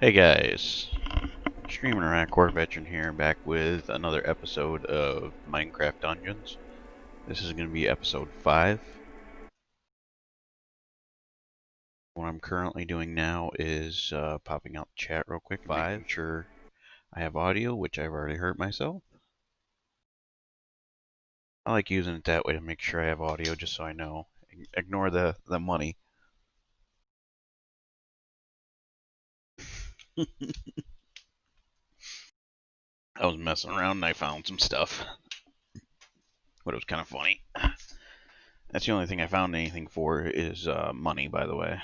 Hey guys, Streamer Hardcore Veteran here, back with another episode of Minecraft Dungeons. This is going to be episode 5. What I'm currently doing now is popping out the chat real quick, making sure I have audio, which I've already heard myself. I like using it that way to make sure I have audio, just so I know. Ignore the money. I was messing around and I found some stuff, but it was kind of funny. That's the only thing I found anything for is money, by the way.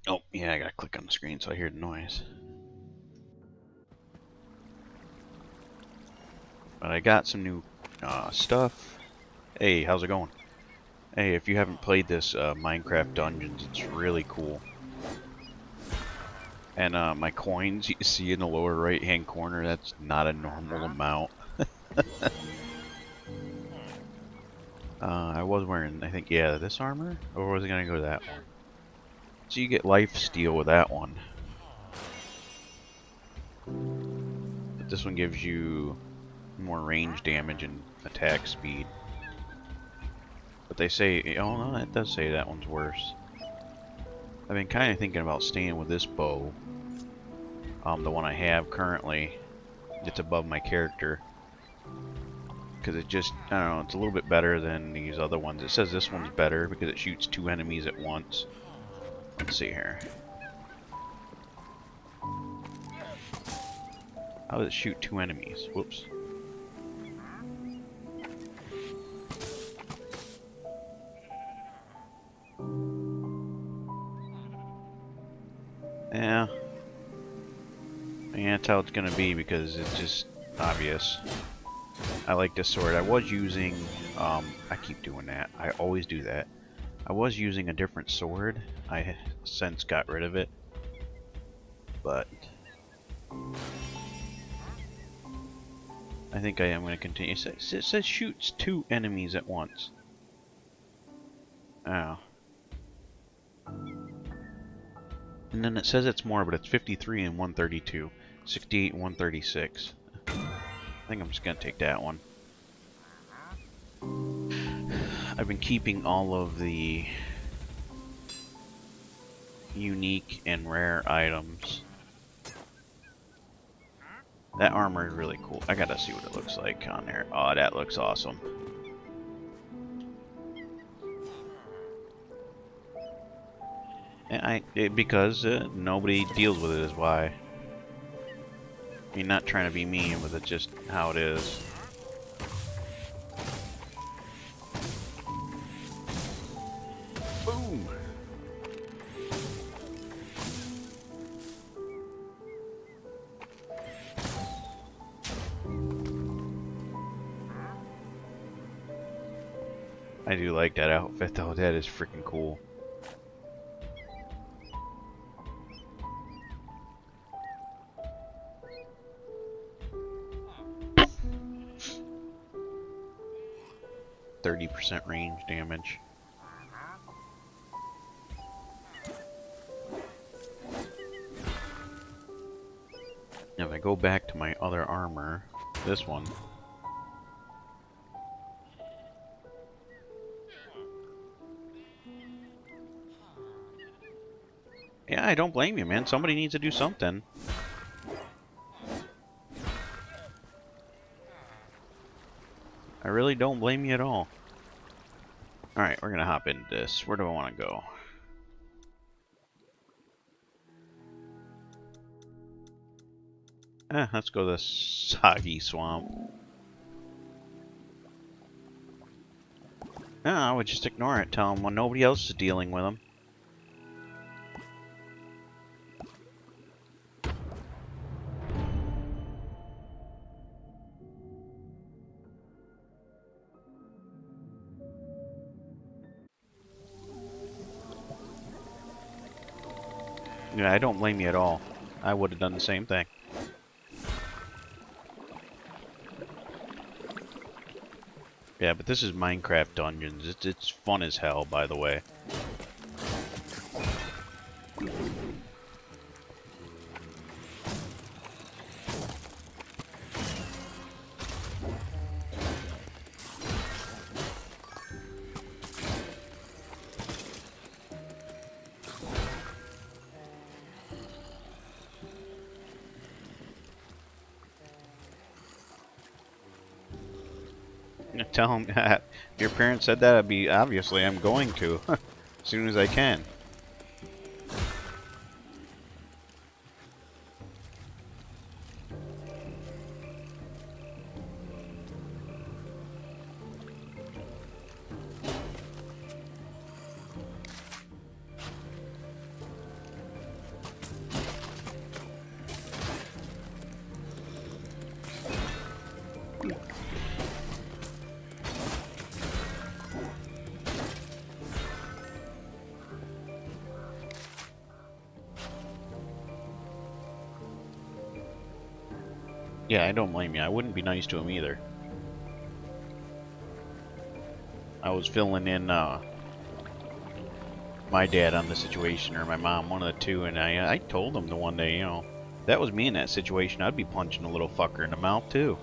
Oh, yeah, I gotta click on the screen so I hear the noise. But I got some new stuff. Hey, how's it going? Hey, if you haven't played this Minecraft Dungeons, it's really cool. And my coins you see in the lower right hand corner, that's not a normal amount. I was wearing, I think, yeah, this armor? Or was I gonna go that one? So you get life steal with that one. But this one gives you more range damage and attack speed. But they say, oh no, it does say that one's worse. I've been kind of thinking about staying with this bow. The one I have currently, it's above my character. Because it just, I don't know, it's a little bit better than these other ones. It says this one's better because it shoots 2 enemies at once. Let's see here. How does it shoot 2 enemies? Whoops. Yeah. Yeah, that's how it's gonna be because it's just obvious. I like this sword. I was using, I keep doing that. I always do that. I was using a different sword. I since got rid of it. But I think I am going to continue. It says shoots 2 enemies at once. Oh. And then it says it's more, but it's 53 and 132. 68 and 136. I think I'm just going to take that one. I've been keeping all of the unique and rare items. That armor is really cool. I gotta see what it looks like on there. Oh, that looks awesome. And because nobody deals with it is why. I mean, not trying to be mean, but it's just how it is. Boom! I do like that outfit though. That is freaking cool. %30 range damage. Now if I go back to my other armor, this one. Yeah, I don't blame you, man. Somebody needs to do something. I really don't blame you at all. Alright, we're gonna hop into this. Where do I want to go? Let's go to the Soggy Swamp. I would just ignore it. Tell them when nobody else is dealing with them. Yeah, I don't blame you at all. I would have done the same thing. Yeah, but this is Minecraft Dungeons. It's fun as hell, by the way. Tell him if your parents said that, I'd be obviously I'm going to as soon as I can. Yeah, I don't blame you. I wouldn't be nice to him either. I was filling in my dad on the situation, or my mom, one of the two, and I told him the one day, you know, if that was me in that situation, I'd be punching a little fucker in the mouth too.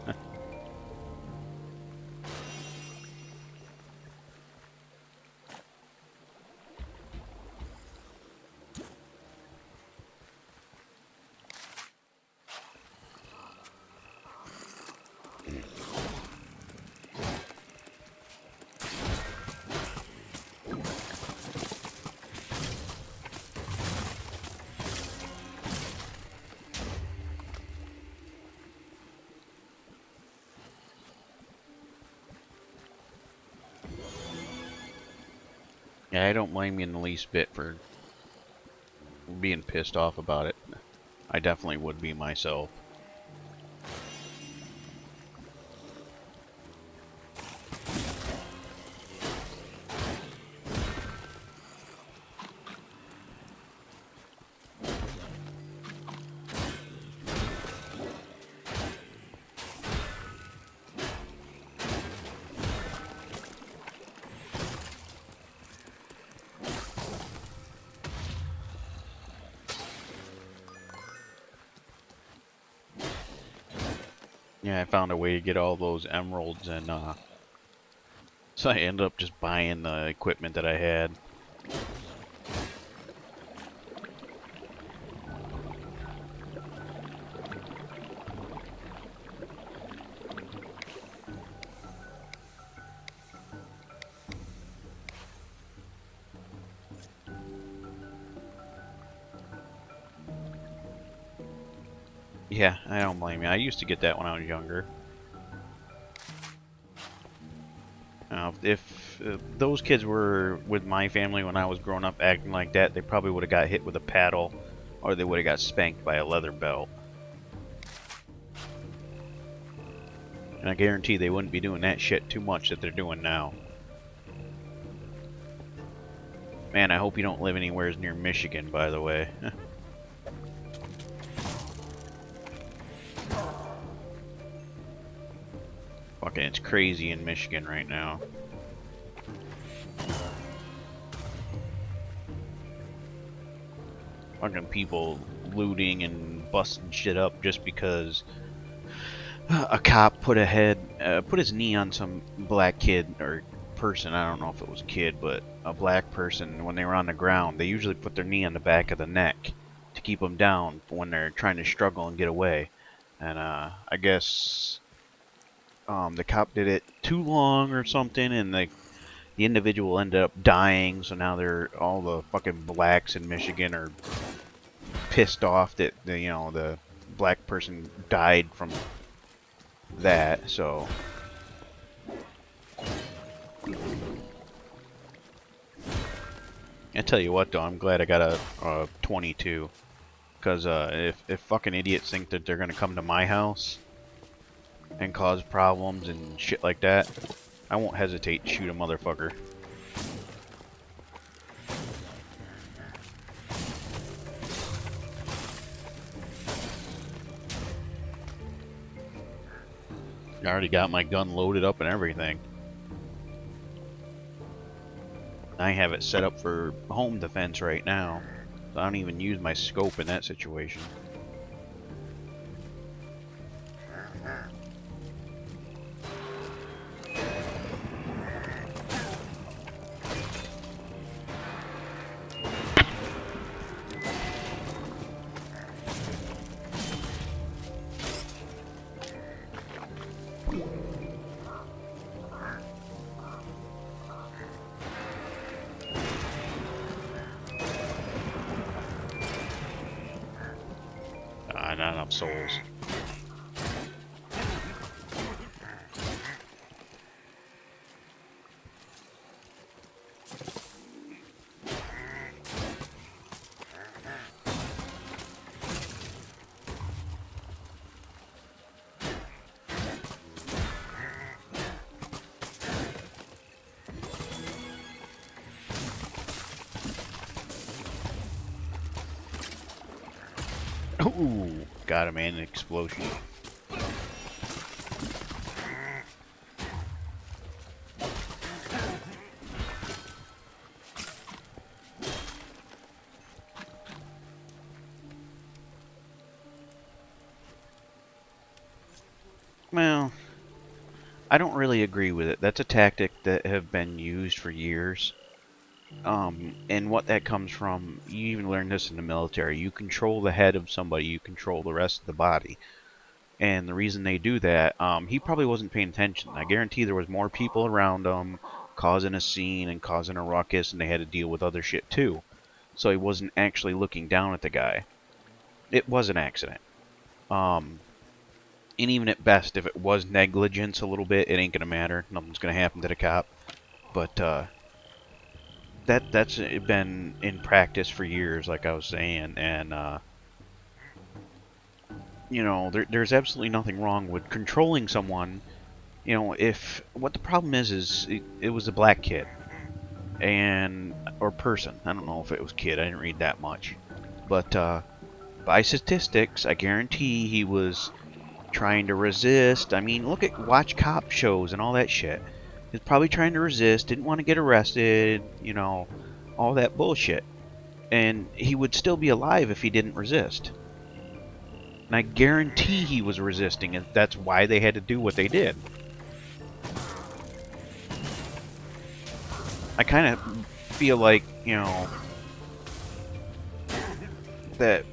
Yeah, I don't blame you in the least bit for being pissed off about it. I definitely would be myself. Yeah, I found a way to get all those emeralds, and so I ended up just buying the equipment that I had. Yeah, I don't blame you. I used to get that when I was younger. If those kids were with my family when I was growing up acting like that, they probably would have got hit with a paddle, or they would have got spanked by a leather belt. And I guarantee they wouldn't be doing that shit too much that they're doing now. Man, I hope you don't live anywhere near Michigan, by the way. Fucking, it's crazy in Michigan right now. Fucking people looting and busting shit up just because a cop put his knee on some black kid or person. I don't know if it was a kid, but a black person when they were on the ground. They usually put their knee on the back of the neck to keep them down when they're trying to struggle and get away. And I guess the cop did it too long or something, and the individual ended up dying. So now all the fucking blacks in Michigan are pissed off that the black person died from that. So I tell you what, though, I'm glad I got a 22, because if fucking idiots think that they're gonna come to my house and cause problems and shit like that, I won't hesitate to shoot a motherfucker. I already got my gun loaded up and everything. I have it set up for home defense right now, so I don't even use my scope in that situation. Not enough souls. Ooh, got him, man, an explosion. Well, I don't really agree with it. That's a tactic that have been used for years. And what that comes from, you even learn this in the military. You control the head of somebody, you control the rest of the body. And the reason they do that, he probably wasn't paying attention. I guarantee there was more people around him causing a scene and causing a ruckus, and they had to deal with other shit too. So he wasn't actually looking down at the guy. It was an accident. And even at best, if it was negligence a little bit, it ain't gonna matter. Nothing's gonna happen to the cop. But that's been in practice for years, like I was saying, and you know, there's absolutely nothing wrong with controlling someone. You know, if what the problem is it was a black kid and or person. I don't know if it was kid. I didn't read that much, but by statistics, I guarantee he was trying to resist. I mean, watch cop shows and all that shit. He's probably trying to resist, didn't want to get arrested, you know, all that bullshit. And he would still be alive if he didn't resist. And I guarantee he was resisting, and that's why they had to do what they did. I kind of feel like, you know, that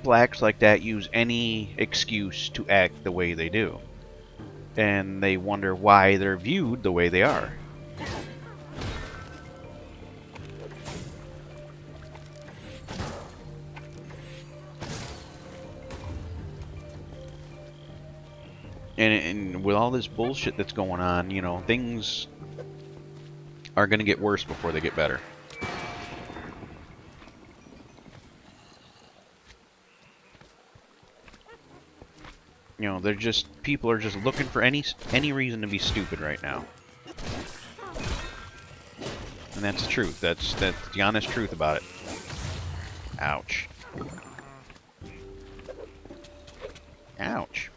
blacks like that use any excuse to act the way they do. And they wonder why they're viewed the way they are. And with all this bullshit that's going on, you know, things are going to get worse before they get better. You know, people are just looking for any reason to be stupid right now. And that's the truth. That's the honest truth about it. Ouch. Ouch.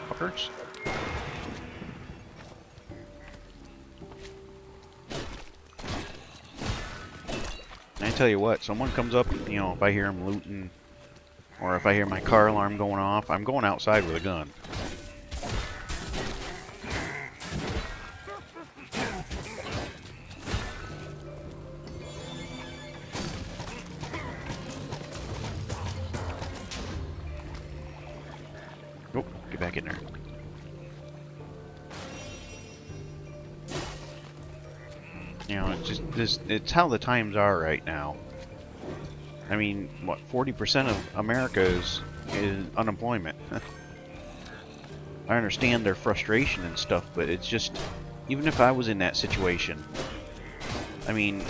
Fuckers. And I tell you what, someone comes up, you know, if I hear them looting, or if I hear my car alarm going off, I'm going outside with a gun. Oh, get back in there. You know, it's just it's how the times are right now. I mean, what, 40% of America is unemployment. I understand their frustration and stuff, but it's just, even if I was in that situation, I mean,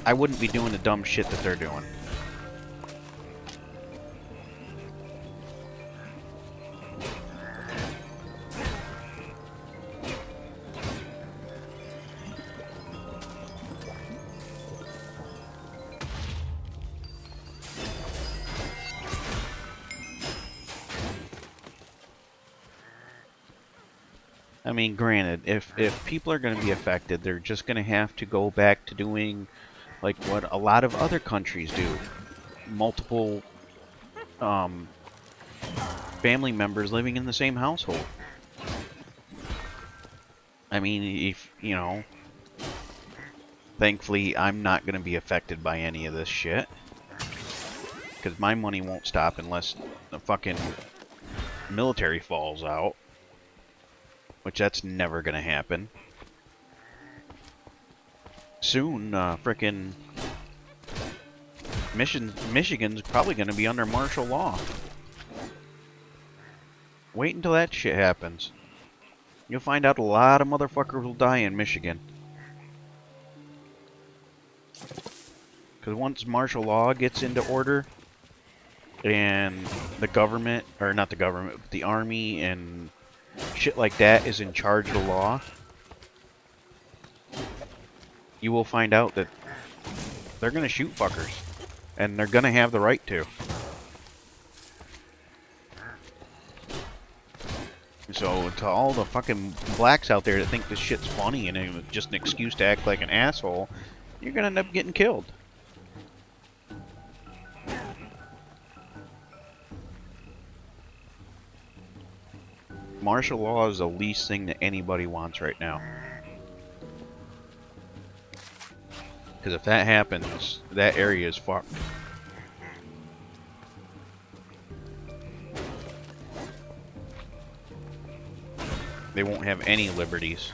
I wouldn't be doing the dumb shit that they're doing. I mean, granted, if people are going to be affected, they're just going to have to go back to doing like what a lot of other countries do. Multiple family members living in the same household. I mean, if, you know, thankfully I'm not going to be affected by any of this shit. Because my money won't stop unless the fucking military falls out. Which that's never gonna happen. Soon, frickin' Michigan's probably gonna be under martial law. Wait until that shit happens. You'll find out a lot of motherfuckers will die in Michigan. Because once martial law gets into order, and the government, or not the government, but the army and shit like that is in charge of the law, you will find out that they're gonna shoot fuckers. And they're gonna have the right to. So, to all the fucking blacks out there that think this shit's funny and it's just an excuse to act like an asshole, you're gonna end up getting killed. Martial law is the least thing that anybody wants right now. Because if that happens, that area is fucked. They won't have any liberties.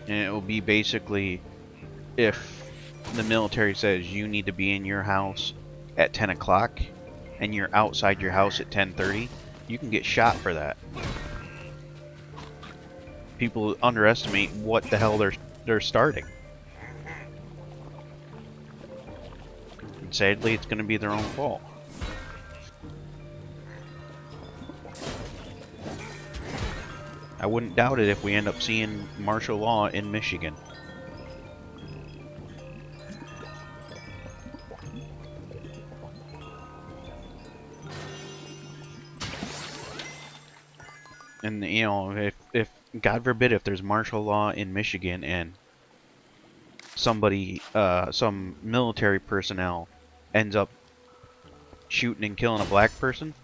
And it will be basically, if the military says you need to be in your house at 10 o'clock and you're outside your house at 10:30, you can get shot for that. People underestimate what the hell they're starting. And sadly, it's going to be their own fault. I wouldn't doubt it if we end up seeing martial law in Michigan. And, you know, if God forbid, if there's martial law in Michigan and somebody, some military personnel ends up shooting and killing a black person,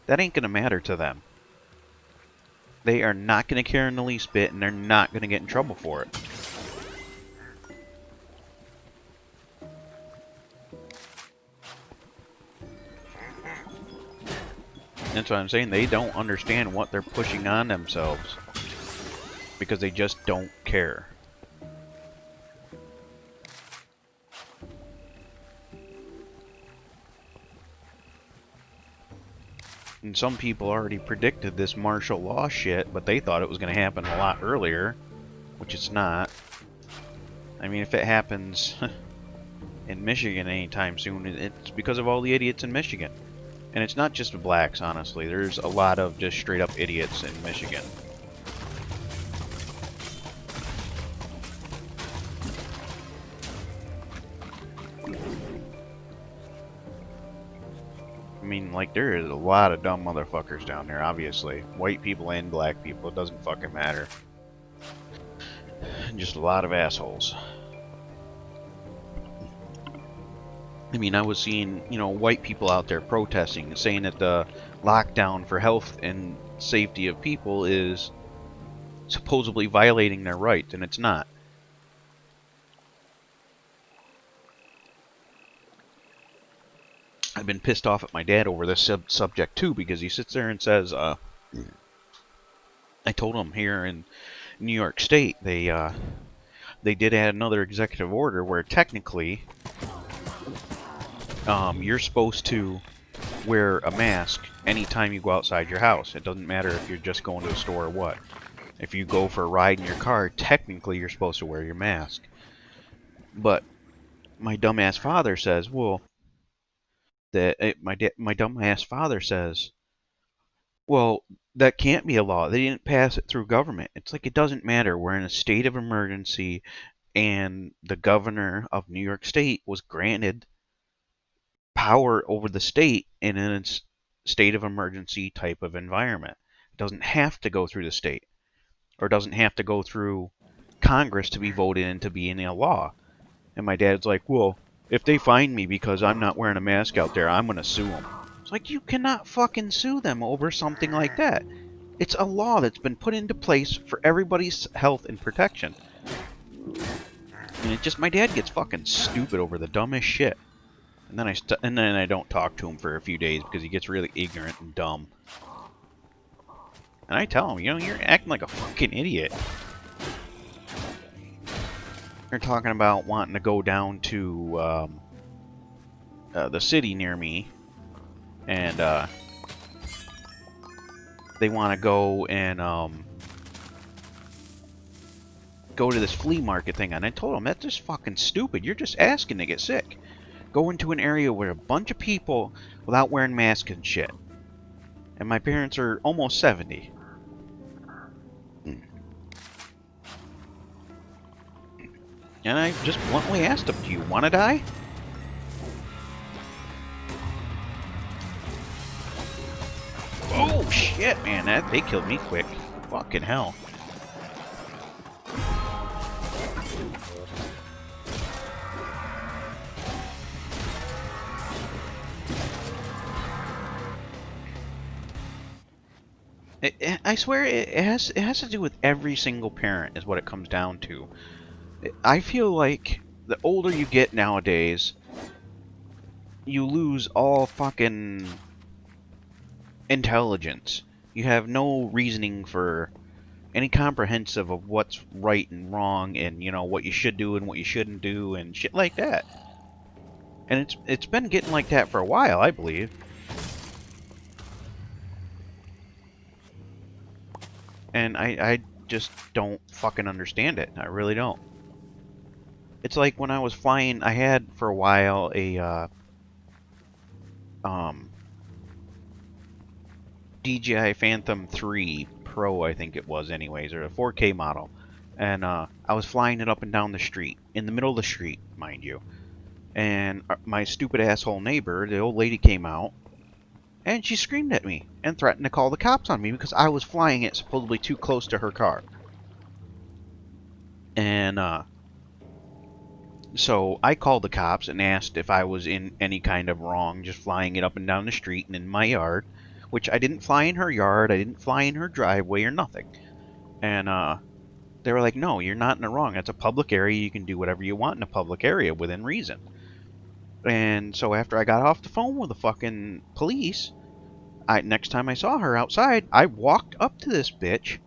that ain't gonna matter to them. They are not gonna care in the least bit, and they're not gonna get in trouble for it. That's what I'm saying. They don't understand what they're pushing on themselves because they just don't care. And some people already predicted this martial law shit, but they thought it was going to happen a lot earlier, which it's not. I mean, if it happens in Michigan anytime soon, it's because of all the idiots in Michigan. And it's not just the blacks, honestly. There's a lot of just straight up idiots in Michigan. I mean, like, there is a lot of dumb motherfuckers down there, obviously. White people and black people, it doesn't fucking matter. Just a lot of assholes. I mean, I was seeing, you know, white people out there protesting, saying that the lockdown for health and safety of people is supposedly violating their rights, and it's not. I've been pissed off at my dad over this subject too, because he sits there and says, I told him here in New York State, they did add another executive order where technically you're supposed to wear a mask anytime you go outside your house. It doesn't matter if you're just going to the store or what. If you go for a ride in your car, technically you're supposed to wear your mask. But my dumbass father says, well, my dumbass father says, well, that can't be a law. They didn't pass it through government. It's like, it doesn't matter. We're in a state of emergency, and the governor of New York State was granted power over the state in a state of emergency type of environment. It doesn't have to go through the state, or doesn't have to go through Congress to be voted into being a law. And my dad's like, well, if they find me because I'm not wearing a mask out there, I'm going to sue them. It's like, you cannot fucking sue them over something like that. It's a law that's been put into place for everybody's health and protection. And it just, my dad gets fucking stupid over the dumbest shit. And then I don't talk to him for a few days because he gets really ignorant and dumb. And I tell him, you know, you're acting like a fucking idiot. They're talking about wanting to go down to the city near me and they want to go and go to this flea market thing, and I told them that's just fucking stupid. You're just asking to get sick. Go into an area where a bunch of people without wearing masks and shit. And my parents are almost 70. And I just bluntly asked them, do you want to die? Oh shit, man, they killed me quick. Fucking hell. I swear it has to do with every single parent is what it comes down to. I feel like the older you get nowadays, you lose all fucking intelligence. You have no reasoning for any comprehensive of what's right and wrong, and you know what you should do and what you shouldn't do and shit like that. And it's been getting like that for a while, I believe. And I just don't fucking understand it. I really don't. It's like when I was flying, I had for a while a DJI Phantom 3 Pro, I think it was anyways, or a 4K model. And I was flying it up and down the street, in the middle of the street, mind you. And my stupid asshole neighbor, the old lady, came out, and she screamed at me and threatened to call the cops on me because I was flying it supposedly too close to her car. And so I called the cops and asked if I was in any kind of wrong just flying it up and down the street and in my yard, which I didn't fly in her yard, I didn't fly in her driveway or nothing. And they were like, no, you're not in the wrong. It's a public area. You can do whatever you want in a public area within reason. And so after I got off the phone with the fucking police, next time I saw her outside, I walked up to this bitch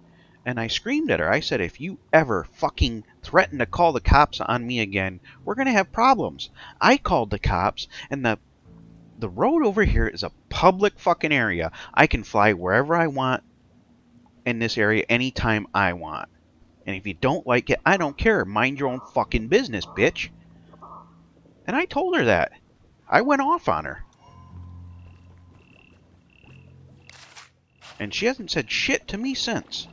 and I screamed at her. I said, if you ever fucking threaten to call the cops on me again, we're going to have problems. I called the cops, and the road over here is a public fucking area. I can fly wherever I want in this area anytime I want. And if you don't like it, I don't care. Mind your own fucking business, bitch. And I told her that. I went off on her. And she hasn't said shit to me since.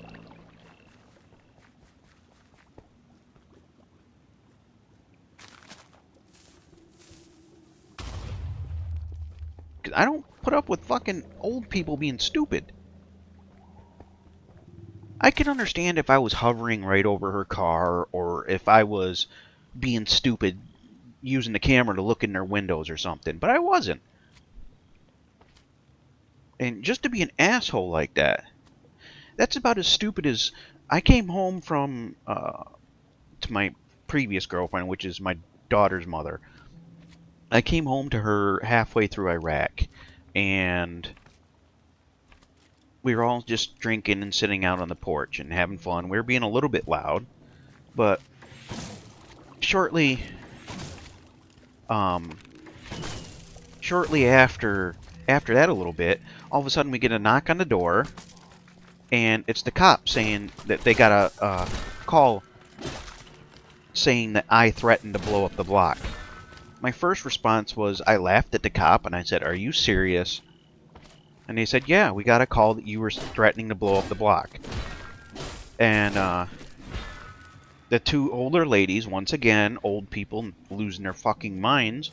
Because I don't put up with fucking old people being stupid. I could understand if I was hovering right over her car, or if I was being stupid using the camera to look in their windows or something, but I wasn't. And just to be an asshole like that, that's about as stupid as I came home from to my previous girlfriend, which is my daughter's mother. I came home to her halfway through Iraq, and we were all just drinking and sitting out on the porch and having fun. We were being a little bit loud, but shortly after that a little bit, all of a sudden we get a knock on the door, and it's the cop saying that they got a call saying that I threatened to blow up the block. My first response was I laughed at the cop and I said, "Are you serious?" And they said, "Yeah, we got a call that you were threatening to blow up the block." And the two older ladies, once again, old people losing their fucking minds,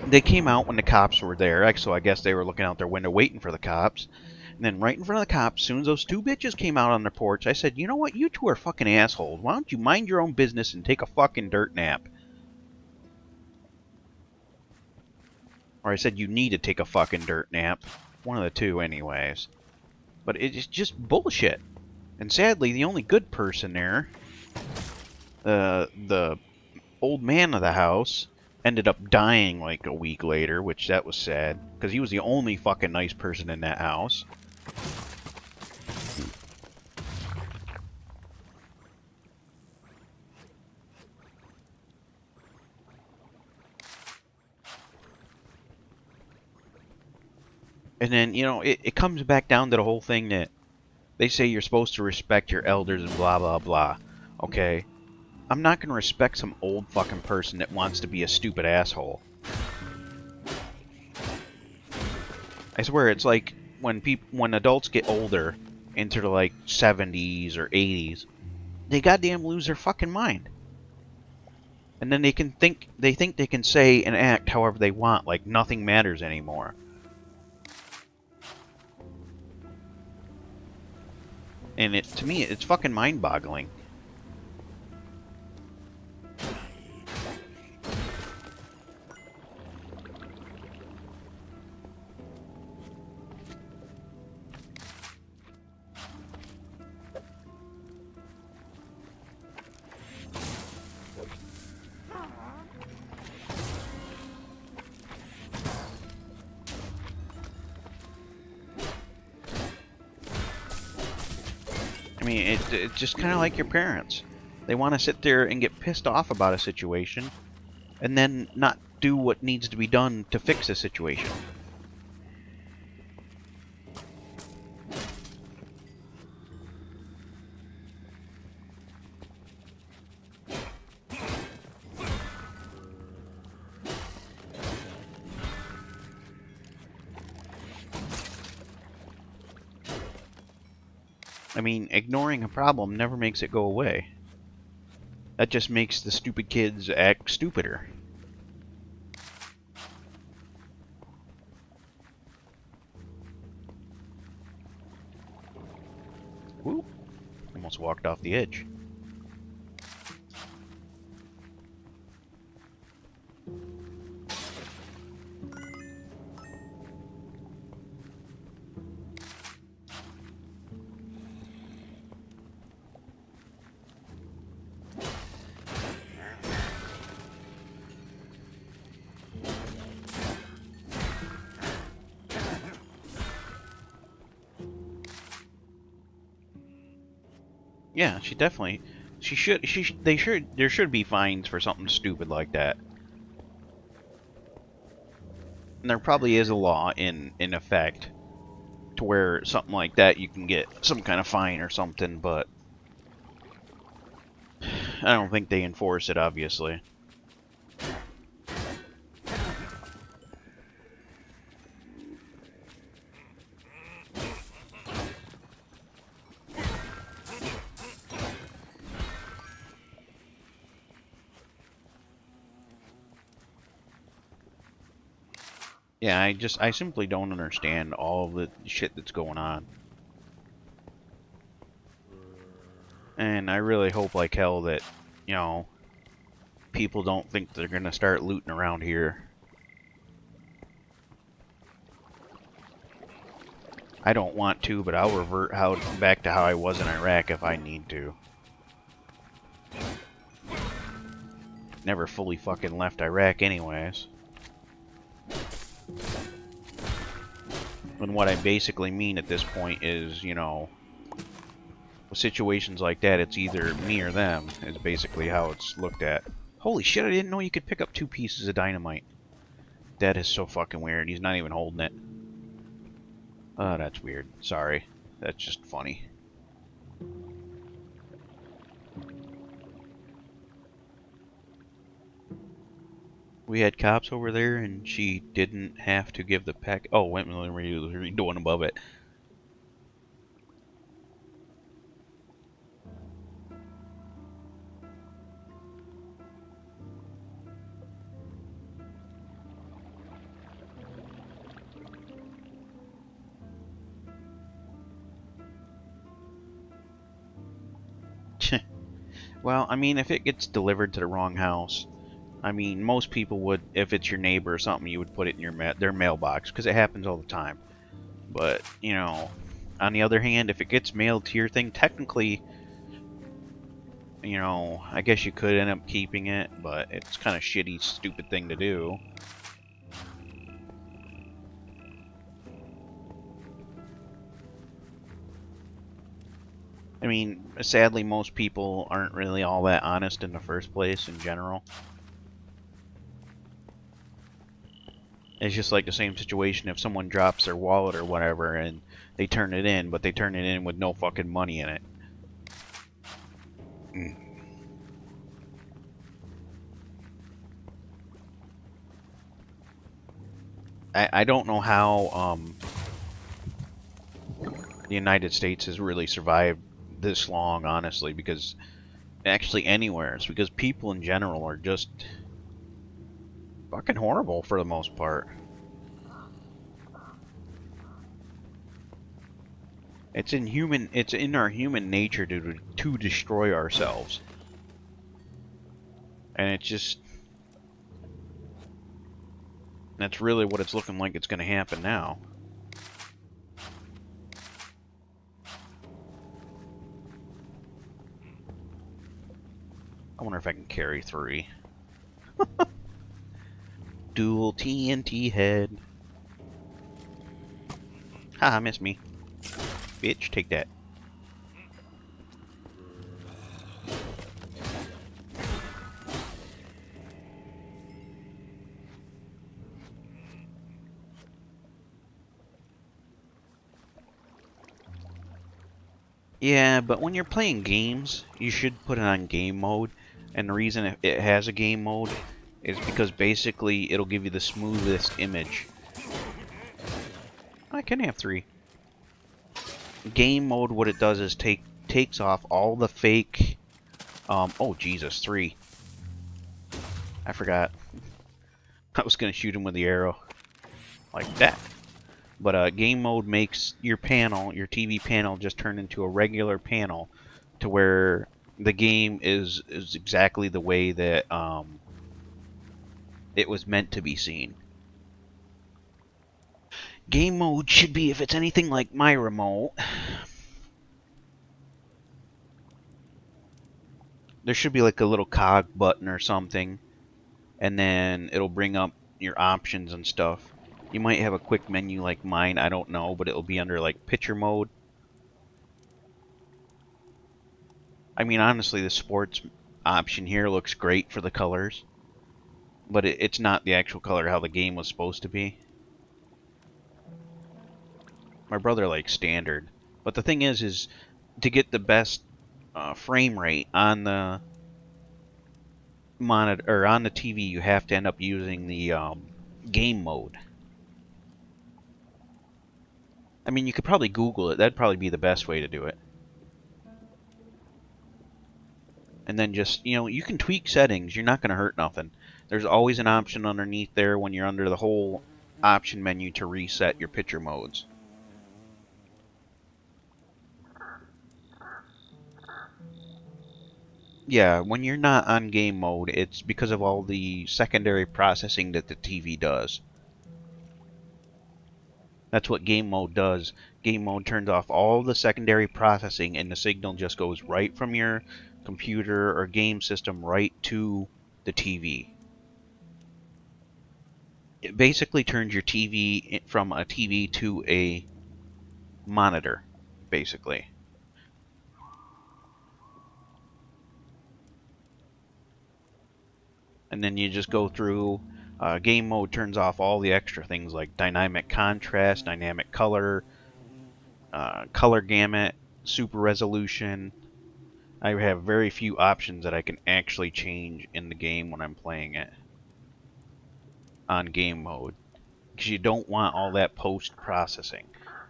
they came out when the cops were there, so I guess they were looking out their window waiting for the cops. And then right in front of the cops, as soon as those two bitches came out on their porch, I said, "You know what? You two are fucking assholes. Why don't you mind your own business and take a fucking dirt nap?" Or I said, "You need to take a fucking dirt nap." One of the two, anyways. But it's just bullshit. And sadly, the only good person there, the old man of the house, ended up dying like a week later, which that was sad, because he was the only fucking nice person in that house. And then, you know, it comes back down to the whole thing that they say you're supposed to respect your elders and blah, blah, blah. Okay? I'm not going to respect some old fucking person that wants to be a stupid asshole. I swear, it's like when adults get older, into the like 70s or 80s, they goddamn lose their fucking mind. And then they think they can say and act however they want, like nothing matters anymore. And to me, it's fucking mind-boggling. I mean, it's just kind of like your parents. They want to sit there and get pissed off about a situation, and then not do what needs to be done to fix the situation. I mean, ignoring a problem never makes it go away. That just makes the stupid kids act stupider. Whoop. Almost walked off the edge. Yeah, she definitely. There should be fines for something stupid like that. And there probably is a law in effect to where something like that you can get some kind of fine or something, but I don't think they enforce it, obviously. Yeah, I simply don't understand all the shit that's going on. And I really hope like hell that, you know, people don't think they're gonna start looting around here. I don't want to, but I'll revert back to how I was in Iraq if I need to. Never fully fucking left Iraq anyways. And what I basically mean at this point is, you know, with situations like that, it's either me or them, is basically how it's looked at. Holy shit, I didn't know you could pick up 2 pieces of dynamite. That is so fucking weird. He's not even holding it. Oh, that's weird. Sorry. That's just funny. We had cops over there, and she didn't have to give the pack. Oh, wait a minute, we're doing above it. Well, I mean, if it gets delivered to the wrong house, I mean, most people would, if it's your neighbor or something, you would put it in their mailbox, because it happens all the time. But, you know, on the other hand, if it gets mailed to your thing, technically, you know, I guess you could end up keeping it, but it's kind of shitty, stupid thing to do. I mean, sadly, most people aren't really all that honest in the first place in general. It's just like the same situation if someone drops their wallet or whatever and they turn it in, but they turn it in with no fucking money in it. Mm. I don't know how the United States has really survived this long, honestly, because actually anywhere, it's because people in general are just fucking horrible for the most part. It's in our human nature to destroy ourselves. And it's just, that's really what it's looking like it's going to happen now. I wonder if I can carry 3. Dual TNT head. Haha, missed me. Bitch, take that. Yeah, but when you're playing games, you should put it on game mode. And the reason it has a game mode is because basically it'll give you the smoothest image. I can have 3. Game mode, what it does is takes off all the fake... oh, Jesus, 3. I forgot. I was going to shoot him with the arrow. Like that. But game mode makes your panel, your TV panel, just turn into a regular panel to where the game is exactly the way that it was meant to be seen. Game mode should be, if it's anything like my remote, there should be like a little cog button or something, and then it'll bring up your options and stuff. You might have a quick menu like mine, I don't know, but it'll be under like picture mode. I mean, honestly, the sports option here looks great for the colors, but it's not the actual color how the game was supposed to be. My brother likes standard, but the thing is to get the best frame rate on the monitor or on the TV, you have to end up using the game mode. I mean, you could probably Google it. That'd probably be the best way to do it. And then just, you know, you can tweak settings. You're not going to hurt nothing. There's always an option underneath there when you're under the whole option menu to reset your picture modes. Yeah, when you're not on game mode, it's because of all the secondary processing that the TV does. That's what game mode does. Game mode turns off all the secondary processing and the signal just goes right from your computer or game system right to the TV. It basically turns your TV from a TV to a monitor, basically. And then you just go through. Game mode turns off all the extra things like dynamic contrast, dynamic color, color gamut, super resolution. I have very few options that I can actually change in the game when I'm playing it on game mode, because you don't want all that post-processing.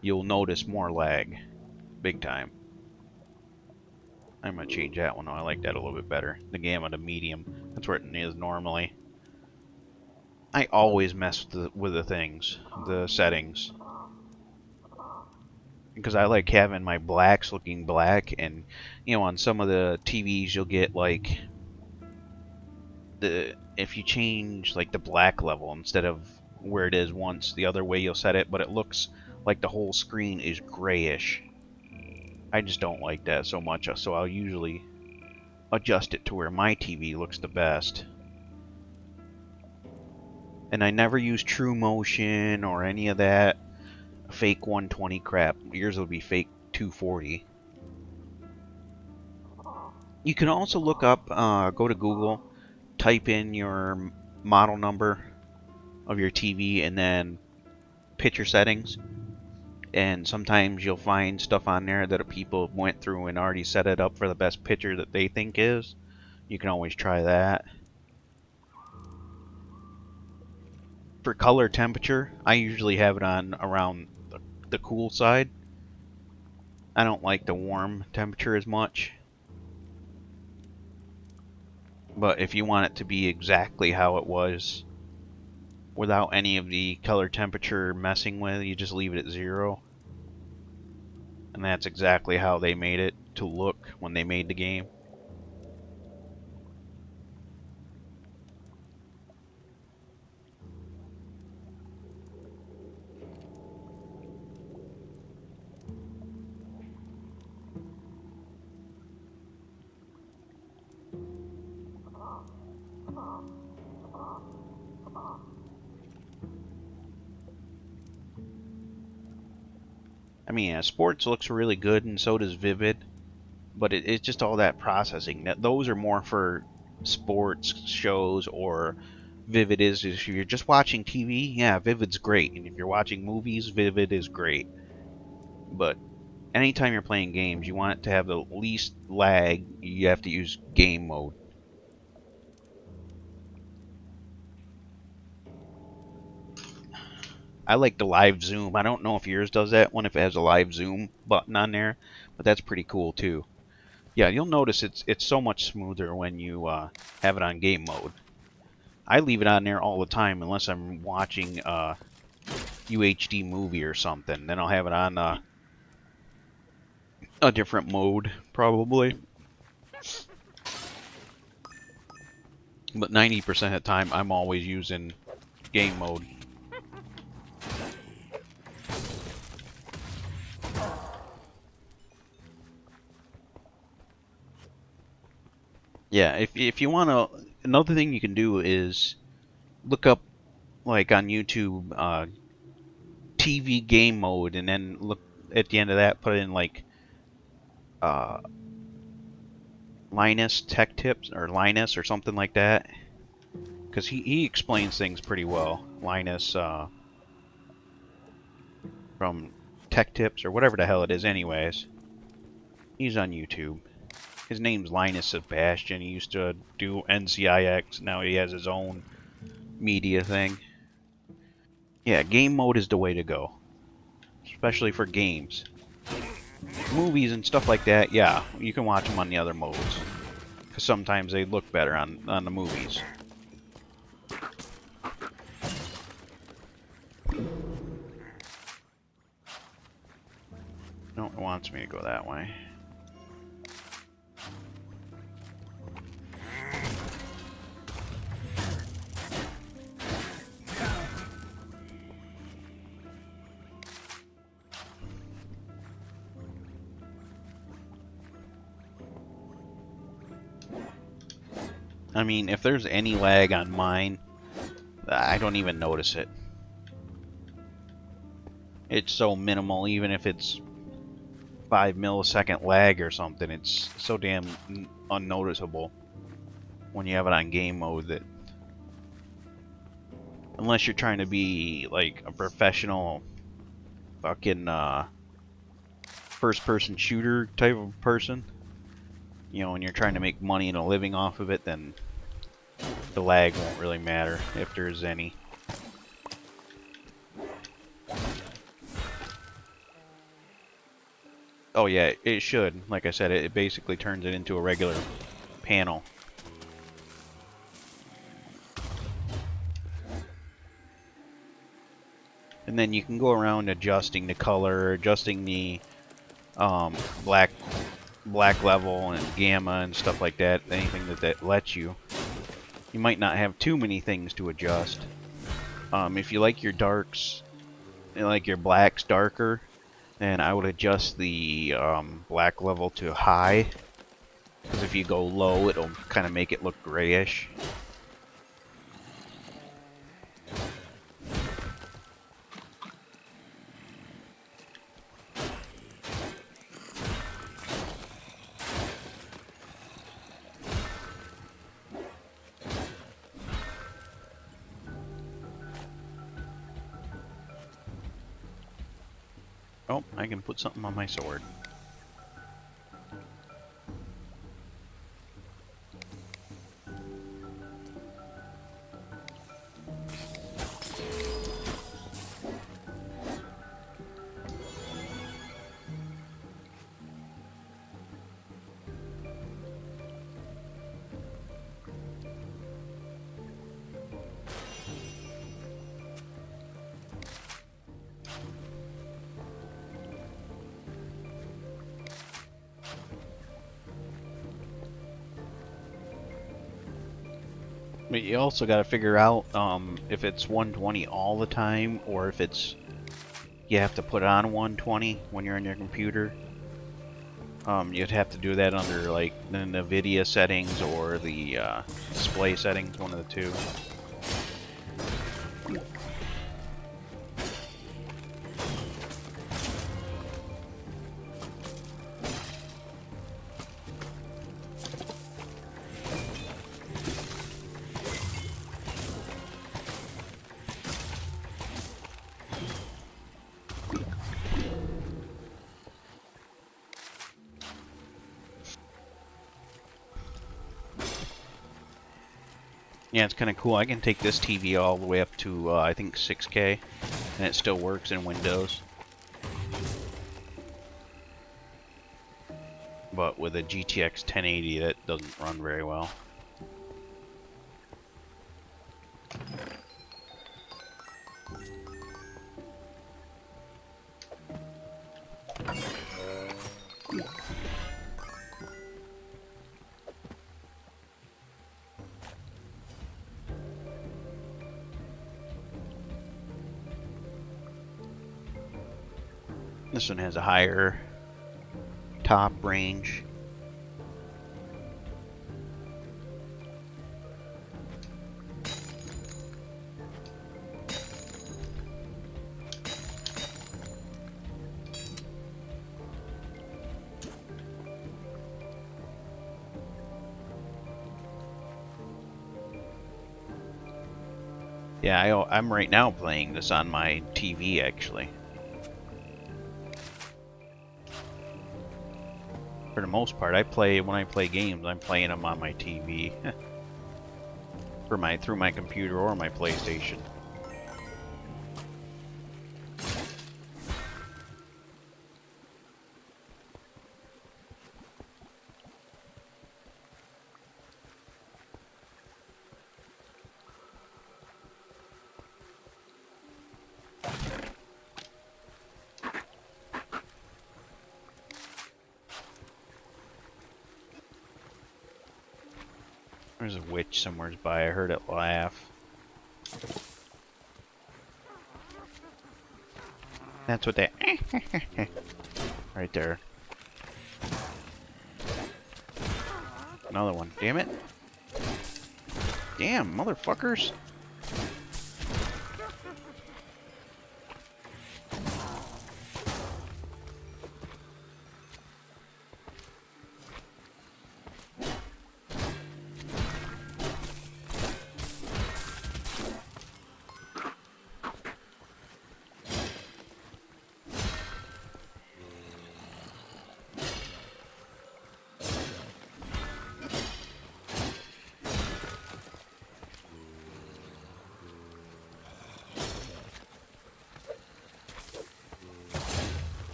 You'll notice more lag, big time. I'm going to change that one. I like that a little bit better. The gamma to medium. That's where it is normally. I always mess with the things, the settings. Because I like having my blacks looking black, and you know, on some of the TVs you'll get like if you change like the black level instead of where it is once, the other way you'll set it, but it looks like the whole screen is grayish. I just don't like that so much, so I'll usually adjust it to where my TV looks the best. And I never use True Motion or any of that fake 120 crap. Yours will be fake 240. You can also look up, go to Google, type in your model number, of your TV and then picture settings. And sometimes you'll find stuff on there that people went through and already set it up for the best picture that they think is. You can always try that. For color temperature, I usually have it on around the cool side. I don't like the warm temperature as much. But if you want it to be exactly how it was, without any of the color temperature messing with, you just leave it at 0. And that's exactly how they made it to look when they made the game. I mean, yeah, sports looks really good, and so does Vivid, but it's just all that processing. Those are more for sports shows, or Vivid is if you're just watching TV, yeah, Vivid's great, and if you're watching movies, Vivid is great. But anytime you're playing games, you want it to have the least lag. You have to use game mode. I like the live zoom. I don't know if yours does that one, if it has a live zoom button on there, but that's pretty cool too. Yeah, you'll notice it's so much smoother when you have it on game mode. I leave it on there all the time unless I'm watching a UHD movie or something. Then I'll have it on a different mode, probably. But 90% of the time, I'm always using game mode. Yeah, if you want to, another thing you can do is look up, like on YouTube, TV game mode, and then look at the end of that, put in like uh, Linus Tech Tips or Linus or something like that, because he explains things pretty well. Linus from Tech Tips or whatever the hell it is, anyways. He's on YouTube. His name's Linus Sebastian. He used to do NCIX. Now he has his own media thing. Yeah, game mode is the way to go, especially for games. Movies and stuff like that, yeah, you can watch them on the other modes, because sometimes they look better on the movies. No, it wants me to go that way. I mean, if there's any lag on mine, I don't even notice it. It's so minimal, even if it's 5 millisecond lag or something, it's so damn unnoticeable when you have it on game mode that, unless you're trying to be like a professional fucking first person shooter type of person, you know, and you're trying to make money and a living off of it, then the lag won't really matter if there's any. Oh yeah, it should. Like I said, it basically turns it into a regular panel. And then you can go around adjusting the color, adjusting the black level and gamma and stuff like that. Anything that lets you. You might not have too many things to adjust. If you like your darks, like your blacks darker, then I would adjust the black level to high. Because if you go low, it'll kind of make it look grayish. Oh, I can put something on my sword. But you also got to figure out if it's 120 all the time, or if it's you have to put on 120 when you're on your computer. You'd have to do that under like the NVIDIA settings or the display settings, one of the two. Yeah, it's kind of cool. I can take this TV all the way up to, I think, 6K, and it still works in Windows. But with a GTX 1080, that doesn't run very well. This one has a higher top range. Yeah, I'm right now playing this on my TV, actually. For the most part, when I play games, I'm playing them on my TV. Through my computer or my PlayStation. There's a witch somewhere by. I heard it laugh. That's what they... right there. Another one. Damn it. Damn, motherfuckers.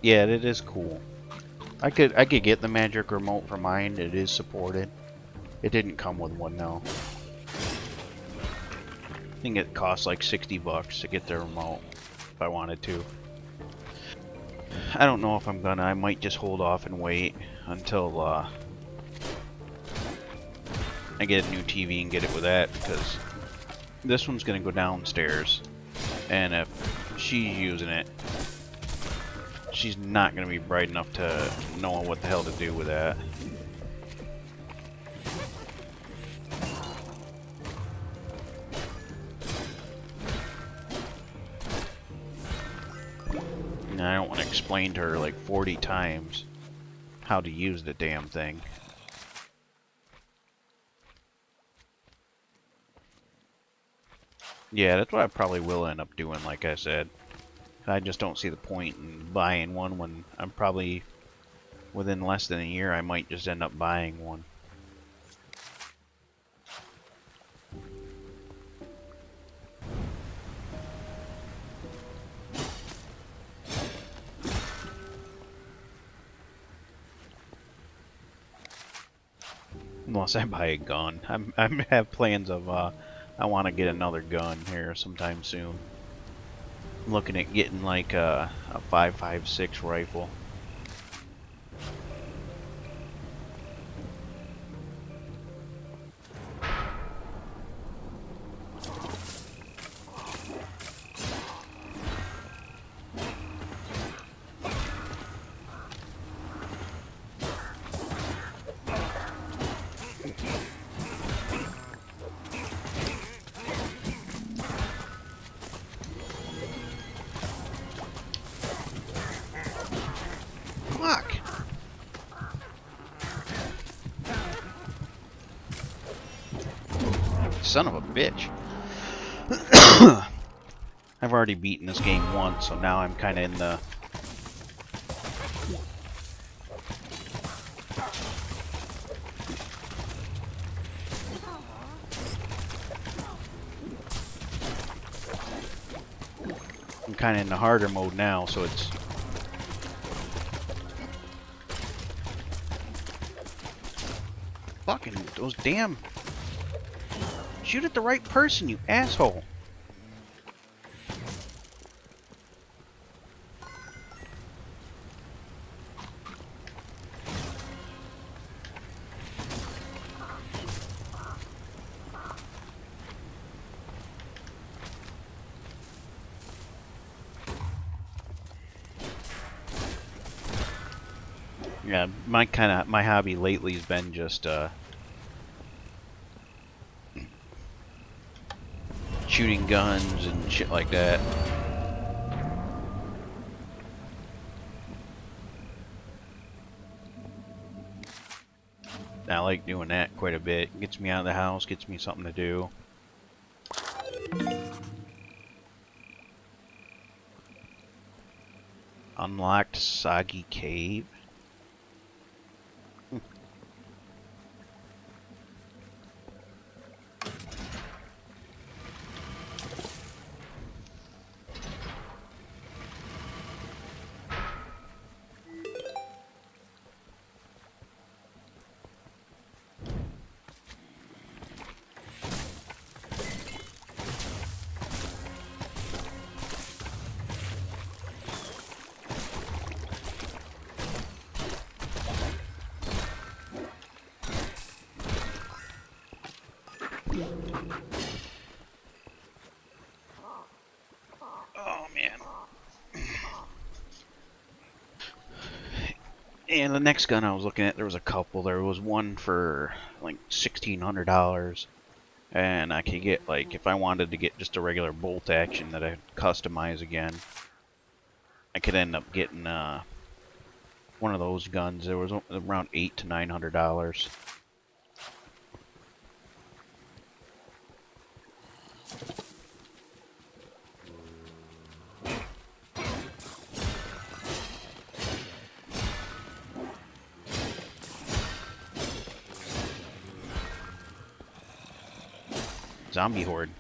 Yeah, it is cool. I could get the magic remote for mine. It is supported. It didn't come with one though. I think it costs like 60 bucks to get the remote if I wanted to. I don't know if I'm gonna. I might just hold off and wait until I get a new TV and get it with that, because this one's gonna go downstairs, and if she's using it. She's not going to be bright enough to know what the hell to do with that. And I don't want to explain to her like 40 times how to use the damn thing. Yeah, that's what I probably will end up doing, like I said. I just don't see the point in buying one when I'm probably, within less than a year, I might just end up buying one. Unless I buy a gun. I have plans of, I want to get another gun here sometime soon. I'm looking at getting like a 5.56 rifle. Fuck! Son of a bitch. I've already beaten this game once, so now I'm kind of in the... I'm kind of in the harder mode now, so it's... Fucking those damn... Shoot at the right person, you asshole! Yeah, my hobby lately has been just shooting guns and shit like that. I like doing that quite a bit. Gets me out of the house, gets me something to do. Unlocked Soggy Cave. Oh man. And the next gun I was looking at, there was a couple. There was one for like $1,600, and I could get, like, if I wanted to get just a regular bolt action that I'd customize again, I could end up getting one of those guns. There was around $800 to $900. Zombie horde.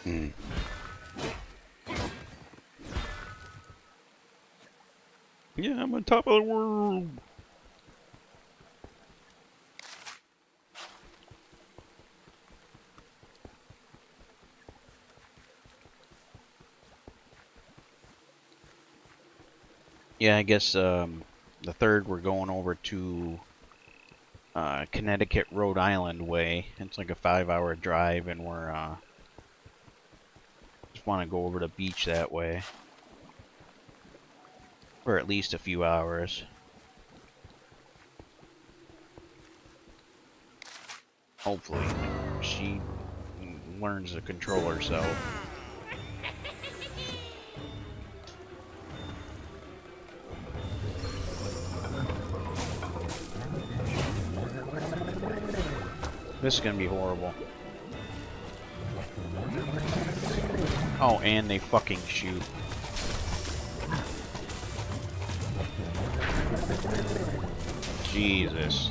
Mm. Yeah, I'm on top of the world. Yeah, I guess the third we're going over to Connecticut, Rhode Island way. It's like a 5-hour drive, and we're just want to go over the beach that way for at least a few hours. Hopefully, she learns to control herself. This is gonna be horrible. Oh, and they fucking shoot. Jesus.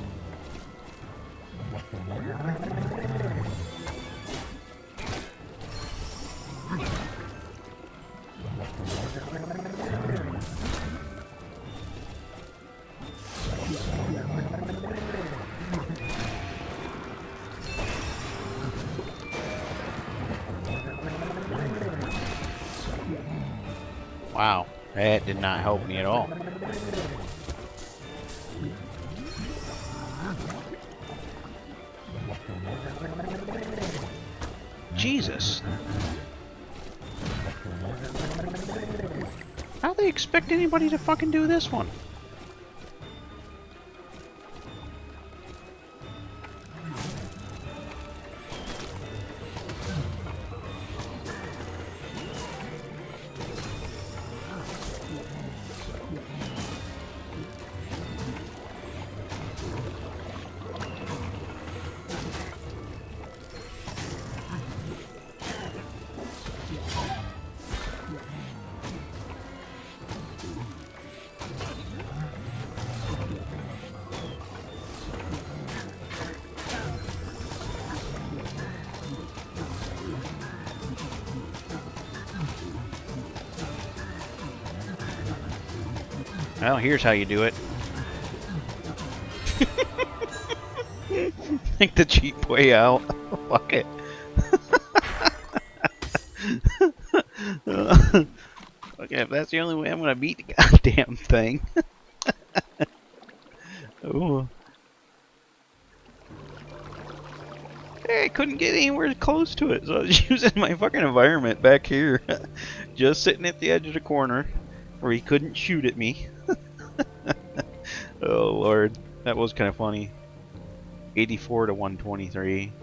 Wow, that did not help me at all. Jesus. How do they expect anybody to fucking do this one? Well, here's how you do it. Think the cheap way out. Fuck it. Okay, if that's the only way I'm gonna beat the goddamn thing. Ooh. Hey, I couldn't get anywhere close to it, so I was using my fucking environment back here. Just sitting at the edge of the corner where he couldn't shoot at me. Oh lord, that was kind of funny. 84 to 123.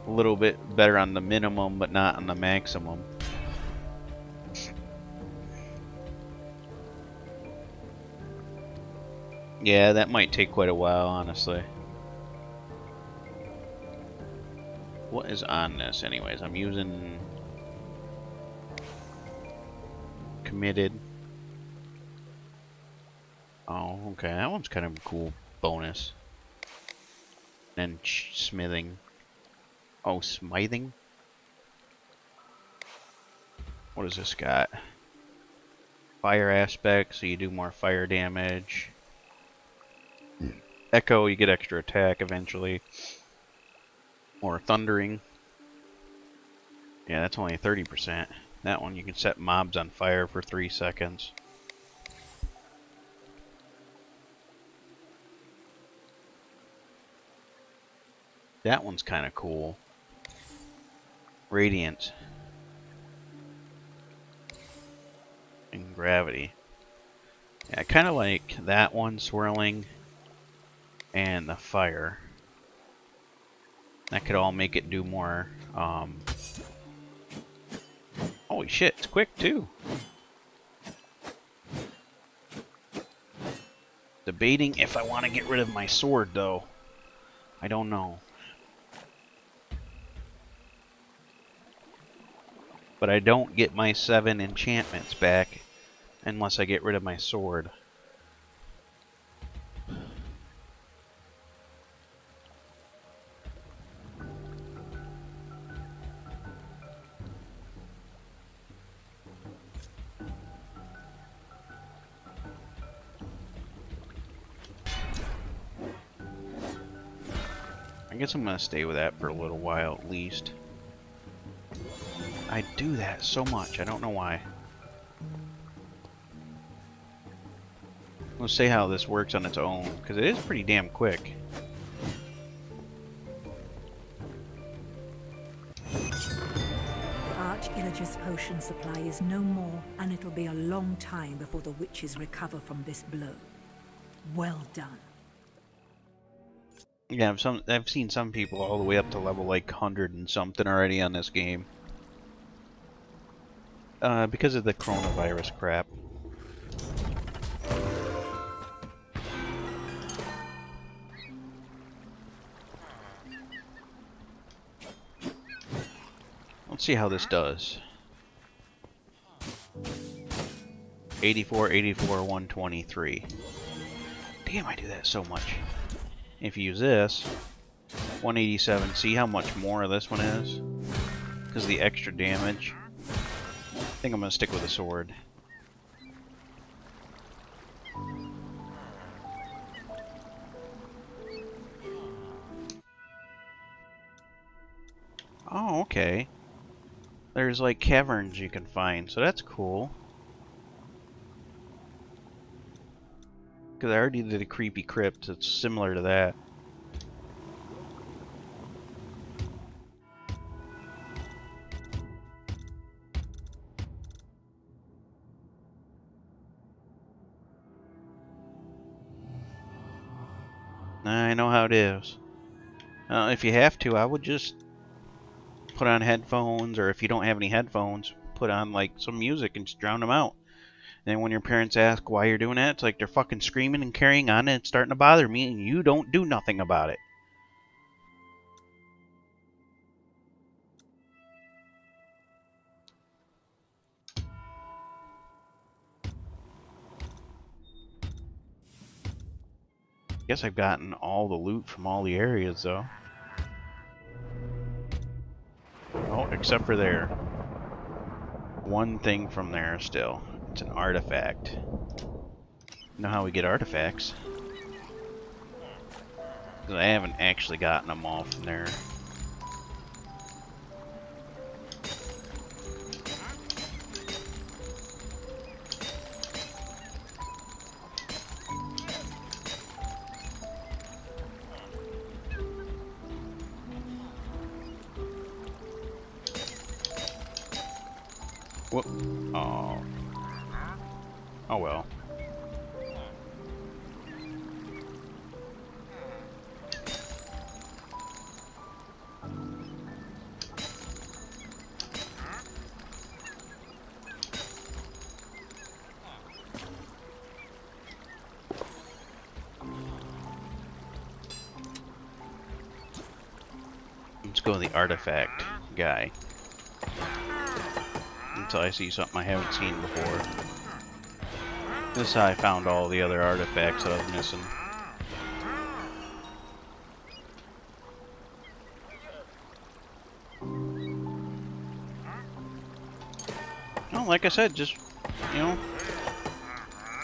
A little bit better on the minimum, but not on the maximum. Yeah, that might take quite a while, honestly. What is on this anyways? I'm using committed. Oh, okay. That one's kind of a cool bonus. And then smithing. Oh, smithing? What has this got? Fire aspect, so you do more fire damage. Echo, you get extra attack eventually. Or thundering. Yeah, that's only 30%. That one you can set mobs on fire for 3 seconds. That one's kind of cool. Radiant. And gravity. Yeah, I kind of like that one, swirling, and the fire. That could all make it do more. Holy shit, it's quick too. Debating if I want to get rid of my sword though. I don't know. But I don't get my 7 enchantments back unless I get rid of my sword. guess I'm gonna stay with that for a little while at least. I do that so much, I don't know why. Let's see how this works on its own, because it is pretty damn quick. Arch-Illager's potion supply is no more, and it'll be a long time before the witches recover from this blow. Well done. Yeah, I've seen some people all the way up to level like 100 and something already on this game. Because of the coronavirus crap. Let's see how this does. 84, 84, 123. Damn, I do that so much. If you use this, 187. See how much more of this one is? Because of the extra damage. I think I'm going to stick with the sword. Oh, okay. There's like caverns you can find, so that's cool. Because I already did a creepy crypt, it's similar to that. I know how it is. If you have to, I would just put on headphones, or if you don't have any headphones, put on like some music and just drown them out. And then when your parents ask why you're doing that, it's like they're fucking screaming and carrying on and it's starting to bother me and you don't do nothing about it. Guess I've gotten all the loot from all the areas though. Oh, except for there. One thing from there still. It's an artifact. You know how we get artifacts? Because I haven't actually gotten them all from there. Whoop. Oh. Oh well. Let's go to the artifact guy. Until I see something I haven't seen before. This is how I found all the other artifacts that I was missing. Well, like I said, just, you know,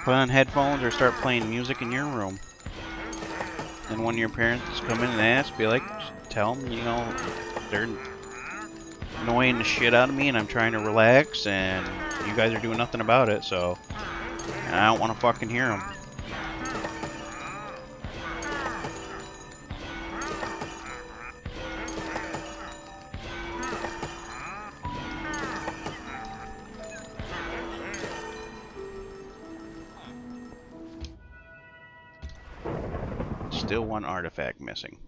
put on headphones or start playing music in your room. And when your parents come in and ask, be like, just tell them, you know, they're annoying the shit out of me and I'm trying to relax and you guys are doing nothing about it, so I don't want to fucking hear them. Still one artifact missing.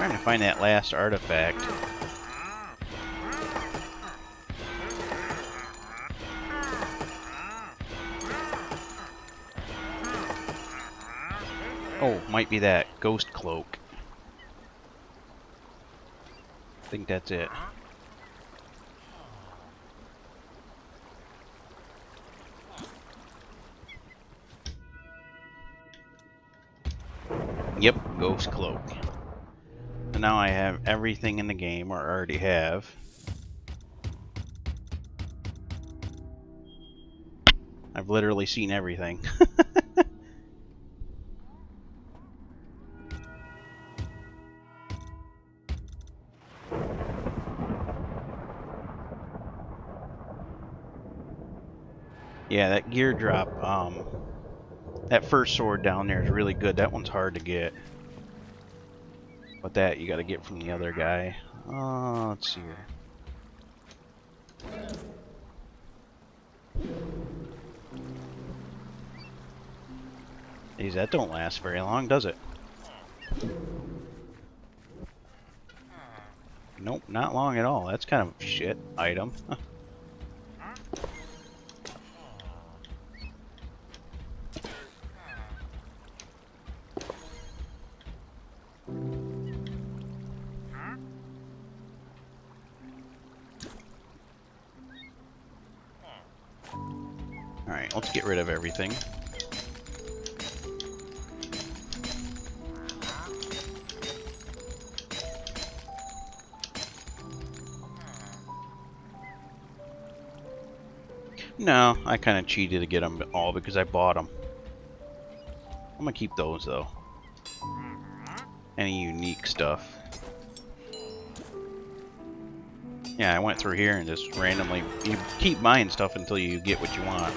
trying to find that last artifact. Oh, might be that ghost cloak. I think that's it. Yep, ghost cloak. And now I have everything in the game, or already have. I've literally seen everything. Yeah, that gear drop, that first sword down there is really good. That one's hard to get. But that you gotta get from the other guy. Let's see here. Geez, that don't last very long, does it? Nope, not long at all. That's kind of a shit item. Alright, let's get rid of everything. No, I kind of cheated to get them all because I bought them. I'm gonna keep those though. Any unique stuff. Yeah, I went through here and just randomly... You keep buying stuff until you get what you want.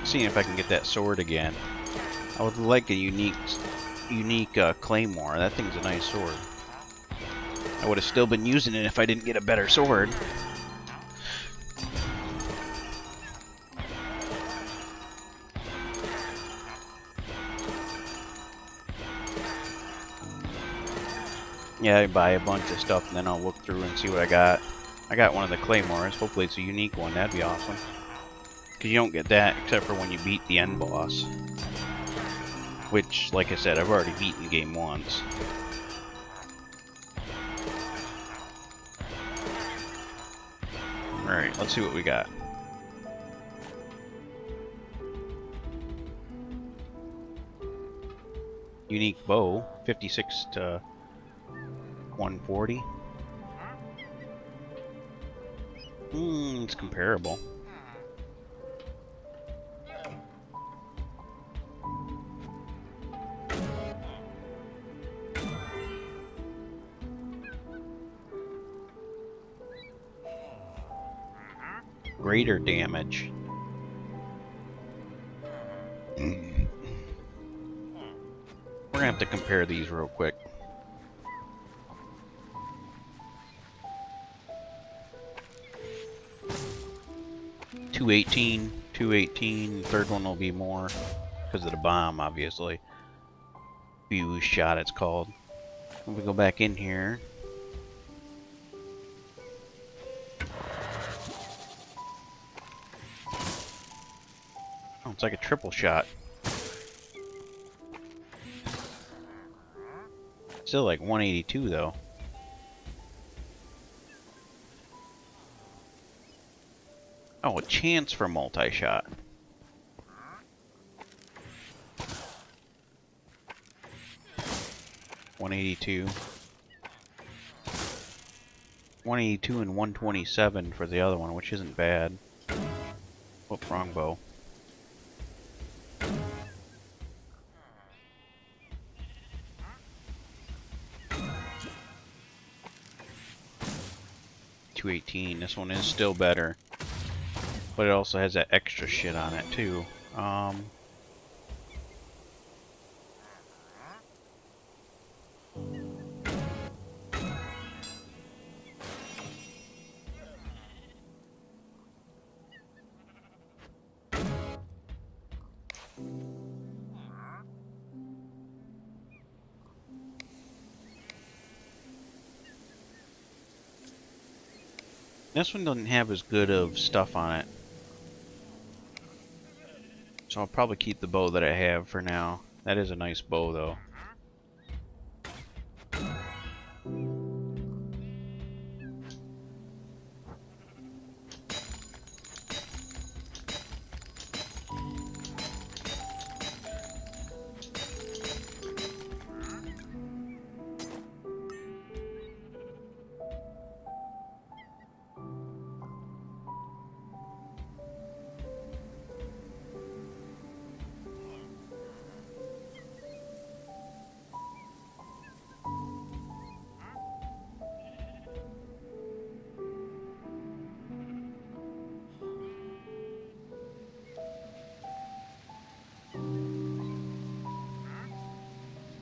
Seeing if I can get that sword again. I would like a unique claymore. That thing's a nice sword. I would have still been using it if I didn't get a better sword. Yeah, I buy a bunch of stuff and then I'll look through and see what I got. I got one of the claymores. Hopefully it's a unique one. That'd be awesome. Because you don't get that except for when you beat the end boss. Which, like I said, I've already beaten the game once. Alright, let's see what we got. Unique bow, 56 to 140. It's comparable. Greater damage. We're gonna have to compare these real quick. $218, $218. Third one will be more because of the bomb, obviously. Fuse shot, it's called. If we go back in here. Oh, it's like a triple shot. Still like 182 though. Oh, a chance for multi-shot. $182. 182 and 127 for the other one, which isn't bad. Whoop, wrong bow. $218. This one is still better, but it also has that extra shit on it too. This one doesn't have as good of stuff on it. So I'll probably keep the bow that I have for now. That is a nice bow though.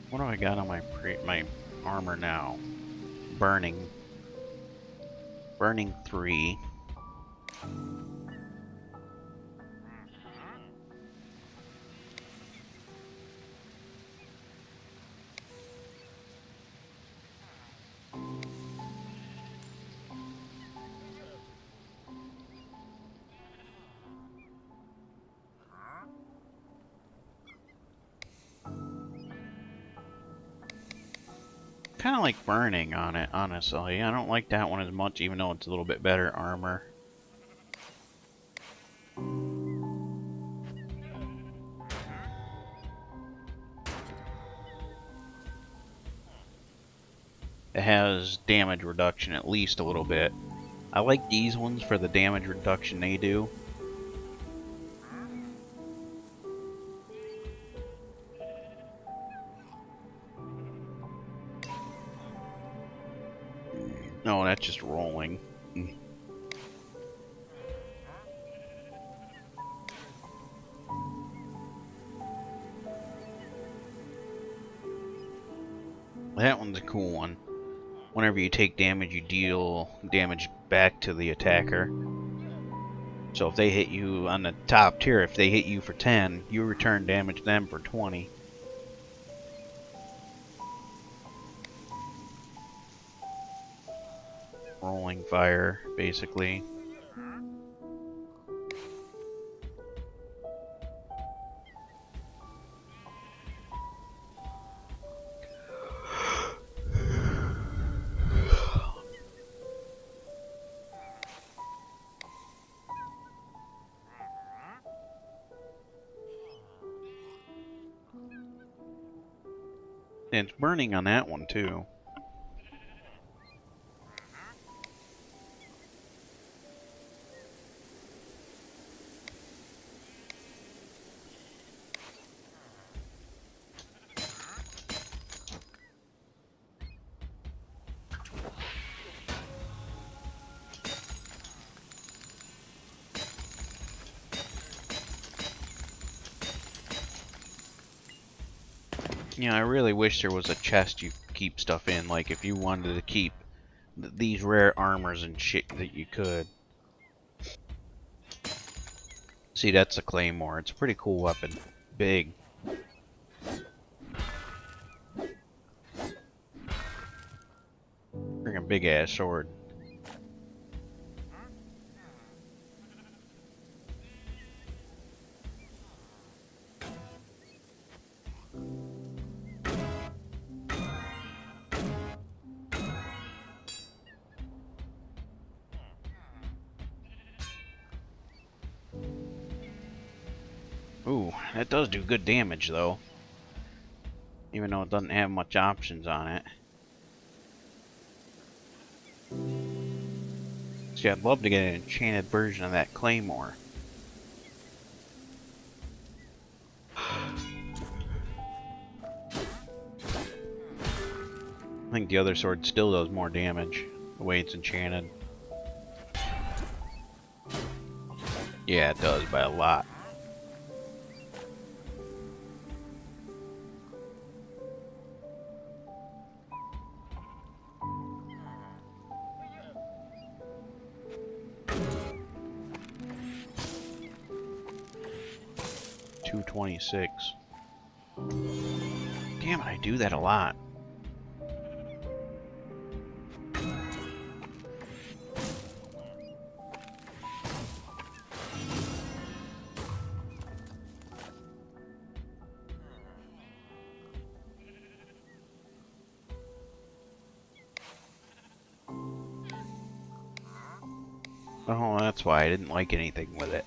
What do I got on my armor now? Burning 3. Kind of like burning on it, honestly. I don't like that one as much, even though it's a little bit better armor. It has damage reduction at least a little bit. I like these ones for the damage reduction they do. No, that's just rolling. That one's a cool one. Whenever you take damage, you deal damage back to the attacker. So if they hit you on the top tier, if they hit you for 10, you return damage to them for 20. Rolling fire, basically. And it's burning on that one too. You know, I really wish there was a chest you keep stuff in, like if you wanted to keep these rare armors and shit that you could. See, that's a claymore. It's a pretty cool weapon. Big. Freaking big ass sword. Ooh, that does do good damage though. Even though it doesn't have much options on it. See, I'd love to get an enchanted version of that claymore. I think the other sword still does more damage, the way it's enchanted. Yeah, it does, by a lot. $226. Damn it, I do that a lot. Oh, that's why I didn't like anything with it.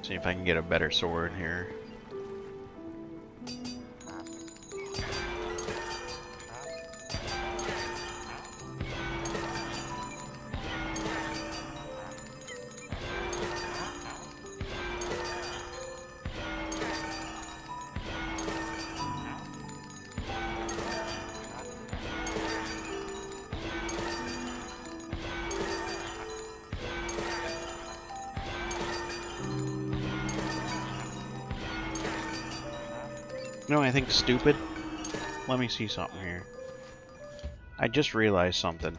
See if I can get a better sword here. You know what I think stupid? Let me see something here. I just realized something.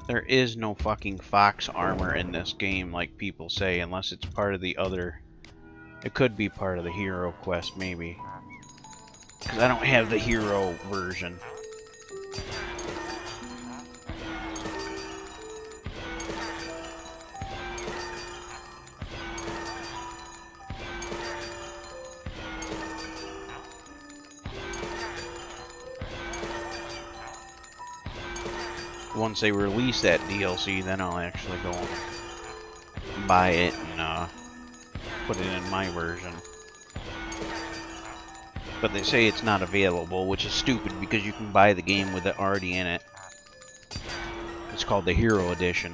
There is no fucking fox armor in this game like people say, unless it's part of the other... It could be part of the hero quest, maybe. Because I don't have the hero version. Once they release that DLC, then I'll actually go and buy it and put it in my version. But they say it's not available, which is stupid because you can buy the game with it already in it. It's called the Hero Edition.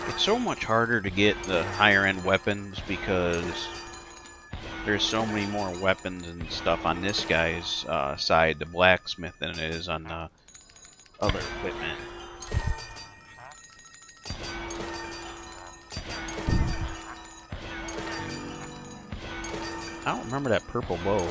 It's so much harder to get the higher end weapons because there's so many more weapons and stuff on this guy's side, the blacksmith, than it is on the other equipment. I don't remember that purple bow.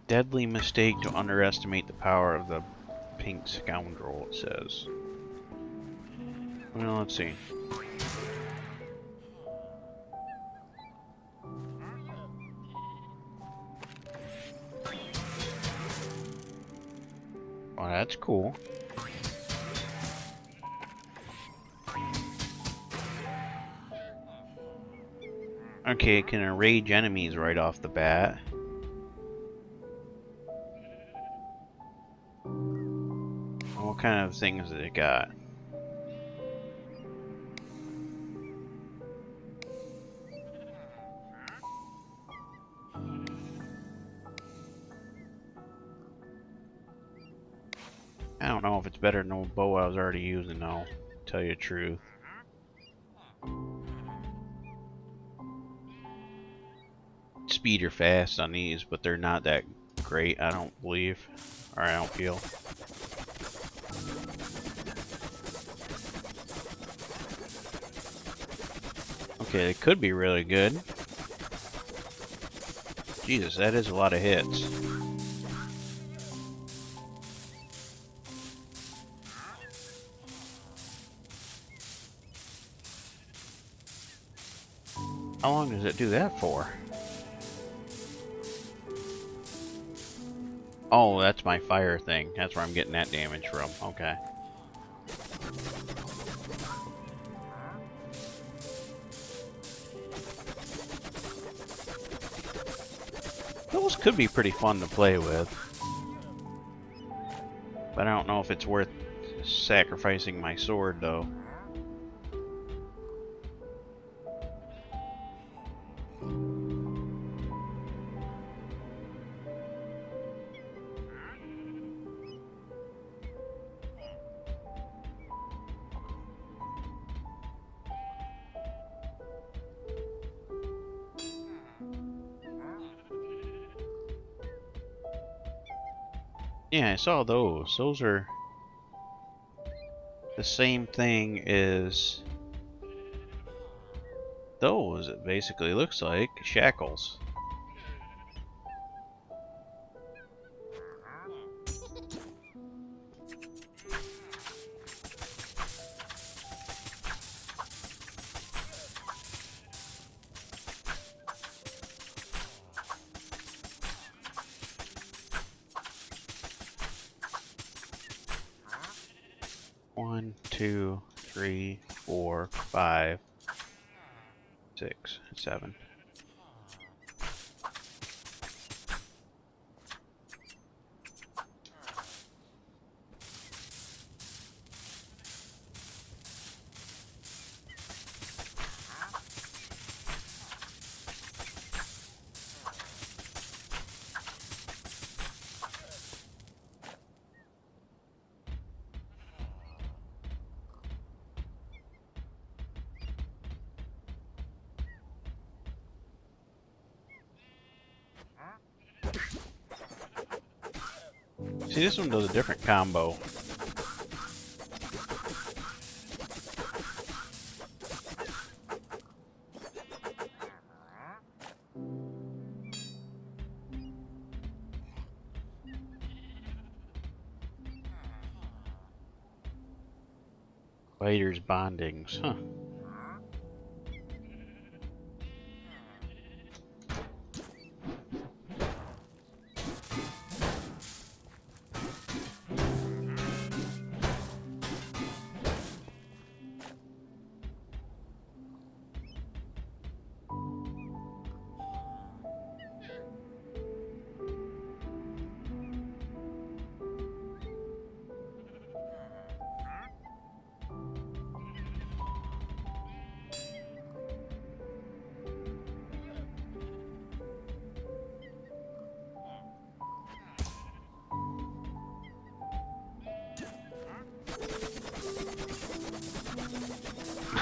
Deadly mistake to underestimate the power of the pink scoundrel, it says. Well, let's see. Well, that's cool. Okay, it can enrage enemies right off the bat. What kind of things did it got? I don't know if it's better than the bow I was already using though, to tell you the truth. Speed or fast on these, but they're not that great, I don't believe. Or I don't feel. Okay, it could be really good. Jesus, that is a lot of hits. How long does it do that for? Oh, that's my fire thing. That's where I'm getting that damage from. Okay. could be pretty fun to play with. But I don't know if it's worth sacrificing my sword, though. Yeah, I saw those. Those are the same thing as those, it basically looks like. Shackles. One, two, three, 4, 5, 6, 7. See, this one does a different combo. Fighters bondings, huh?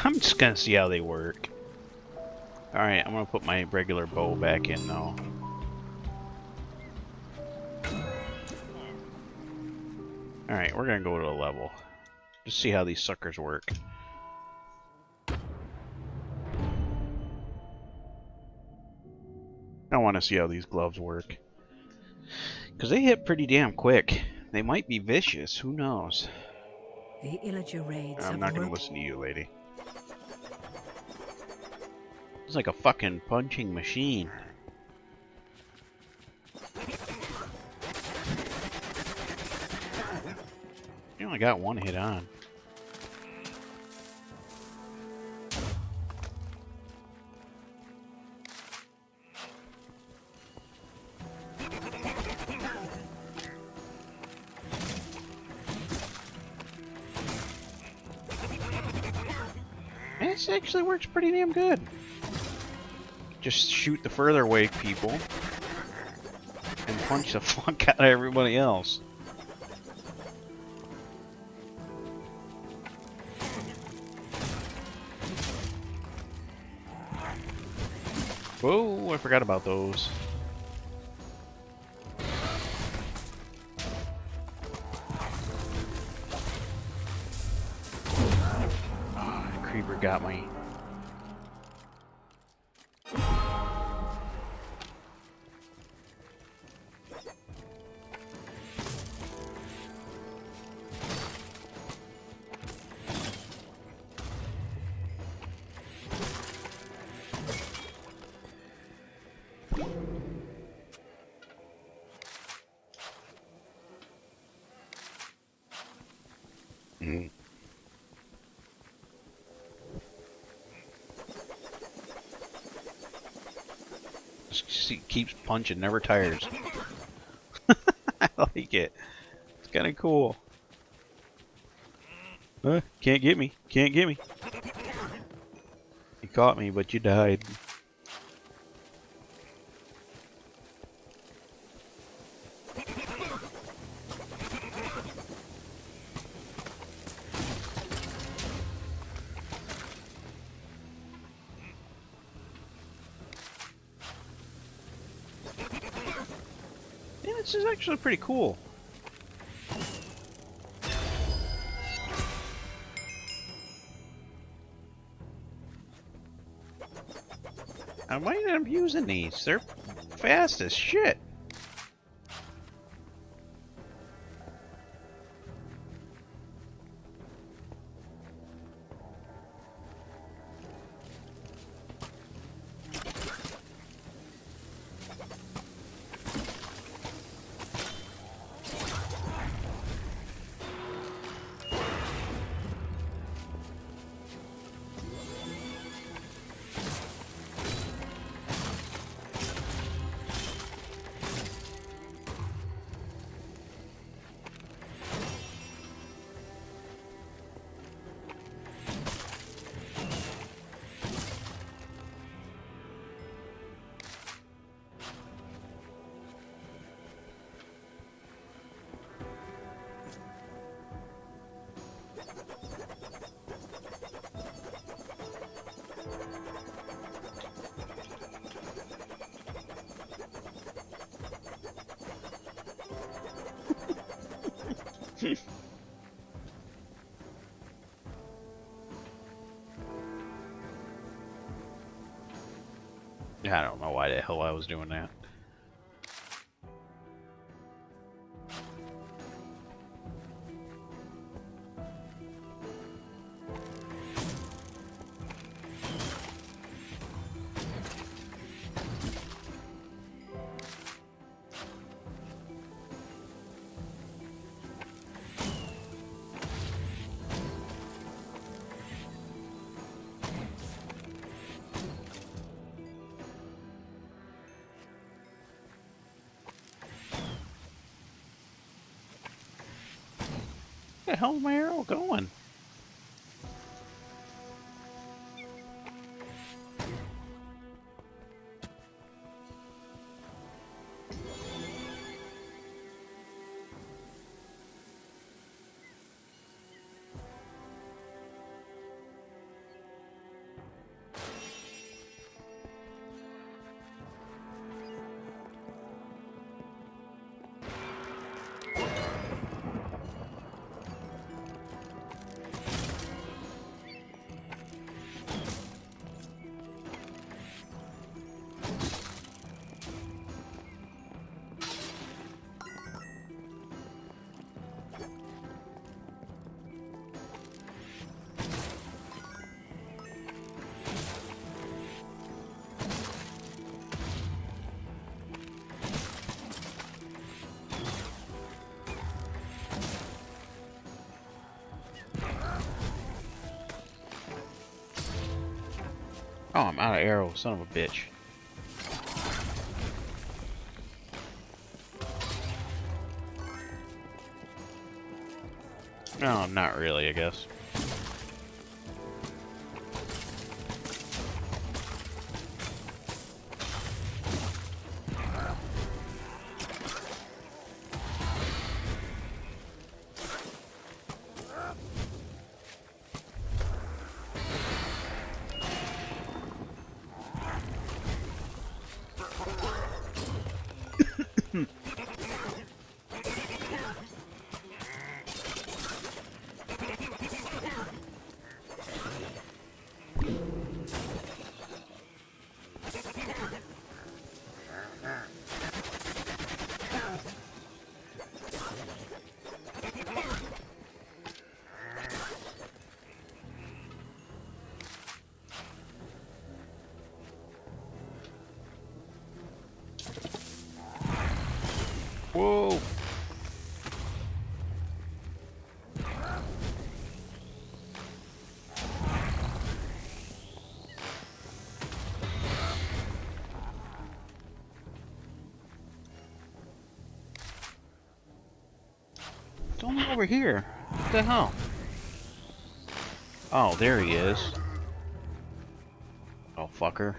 I'm just gonna see how they work. Alright, I'm gonna put my regular bow back in though. Alright, we're gonna go to a level. Just see how these suckers work. I want to see how these gloves work. Because they hit pretty damn quick. They might be vicious, who knows? The Illager raids I'm have not gonna roped listen to you, lady. It's like a fucking punching machine. You only got one hit on. This actually works pretty damn good. Just shoot the further away people and punch the fuck out of everybody else. Whoa, I forgot about those. Ah, the creeper got me. keeps punching, never tires. I like it. It's kind of cool. Can't get me. Can't get me. You caught me, but you died. Yeah, this is actually pretty cool. I might end up using these. They're fast as shit. I don't know why the hell I was doing that. Where the hell is my arrow going? Oh, I'm out of arrow, son of a bitch. No, not really, I guess. Whoa! over here. What the hell? Oh, there he is. Oh, fucker.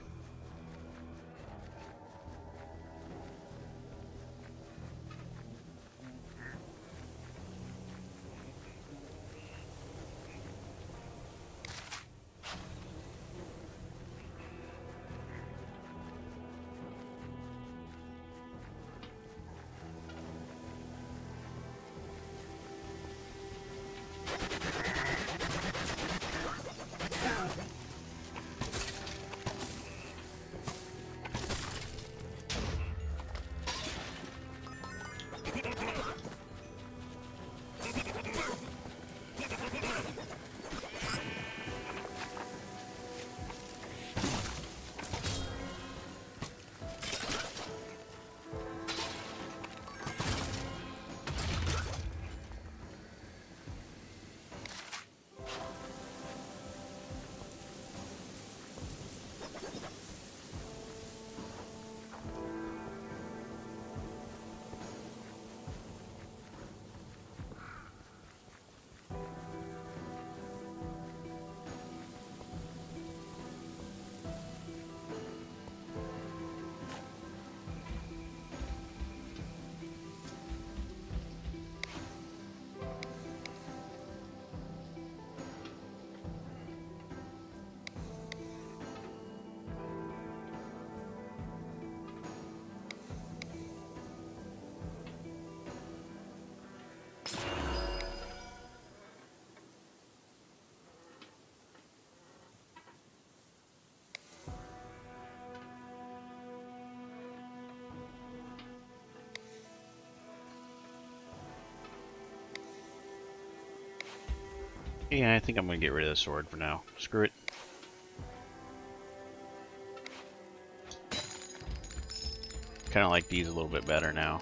Yeah, I think I'm gonna get rid of the sword for now. Screw it. Kind of like these a little bit better now.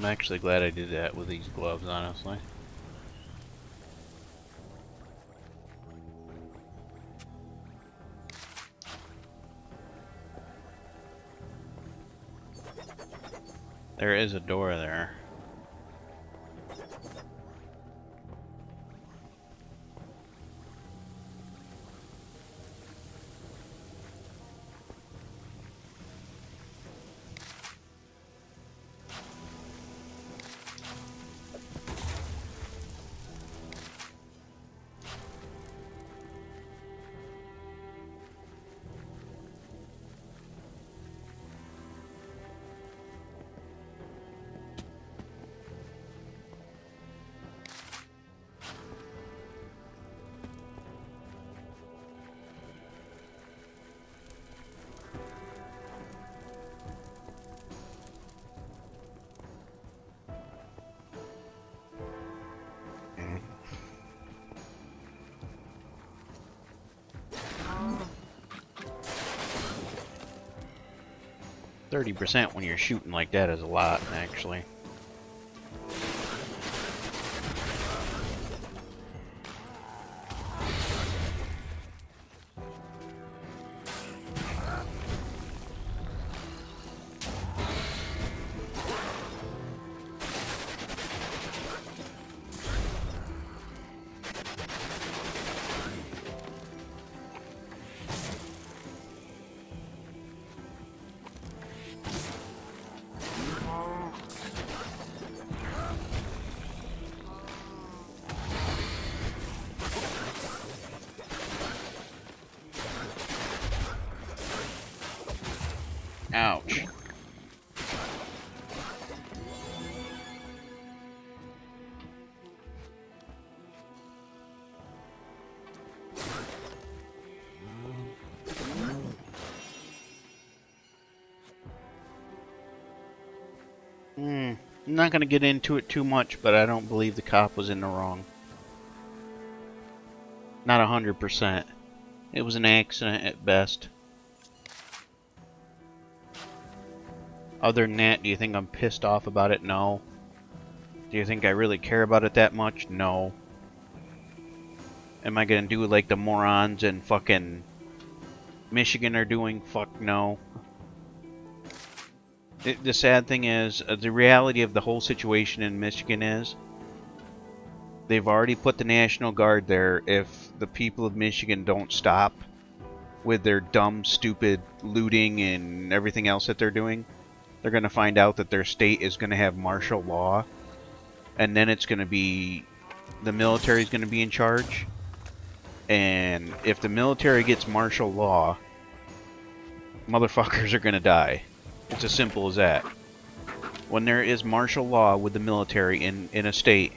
I'm actually glad I did that with these gloves, honestly. There is a door there. 30% when you're shooting like that is a lot, actually. Ouch. I'm not going to get into it too much, but I don't believe the cop was in the wrong. Not 100%. It was an accident at best. Other than that, do you think I'm pissed off about it? No. Do you think I really care about it that much? No. Am I gonna do like the morons in fucking Michigan are doing? Fuck no. The sad thing is, the reality of the whole situation in Michigan is, they've already put the National Guard there. If the people of Michigan don't stop with their dumb, stupid looting and everything else that they're doing, they're going to find out that their state is going to have martial law, and then it's going to be, the military is going to be in charge. And if the military gets martial law, motherfuckers are going to die. It's as simple as that. When there is martial law with the military in a state,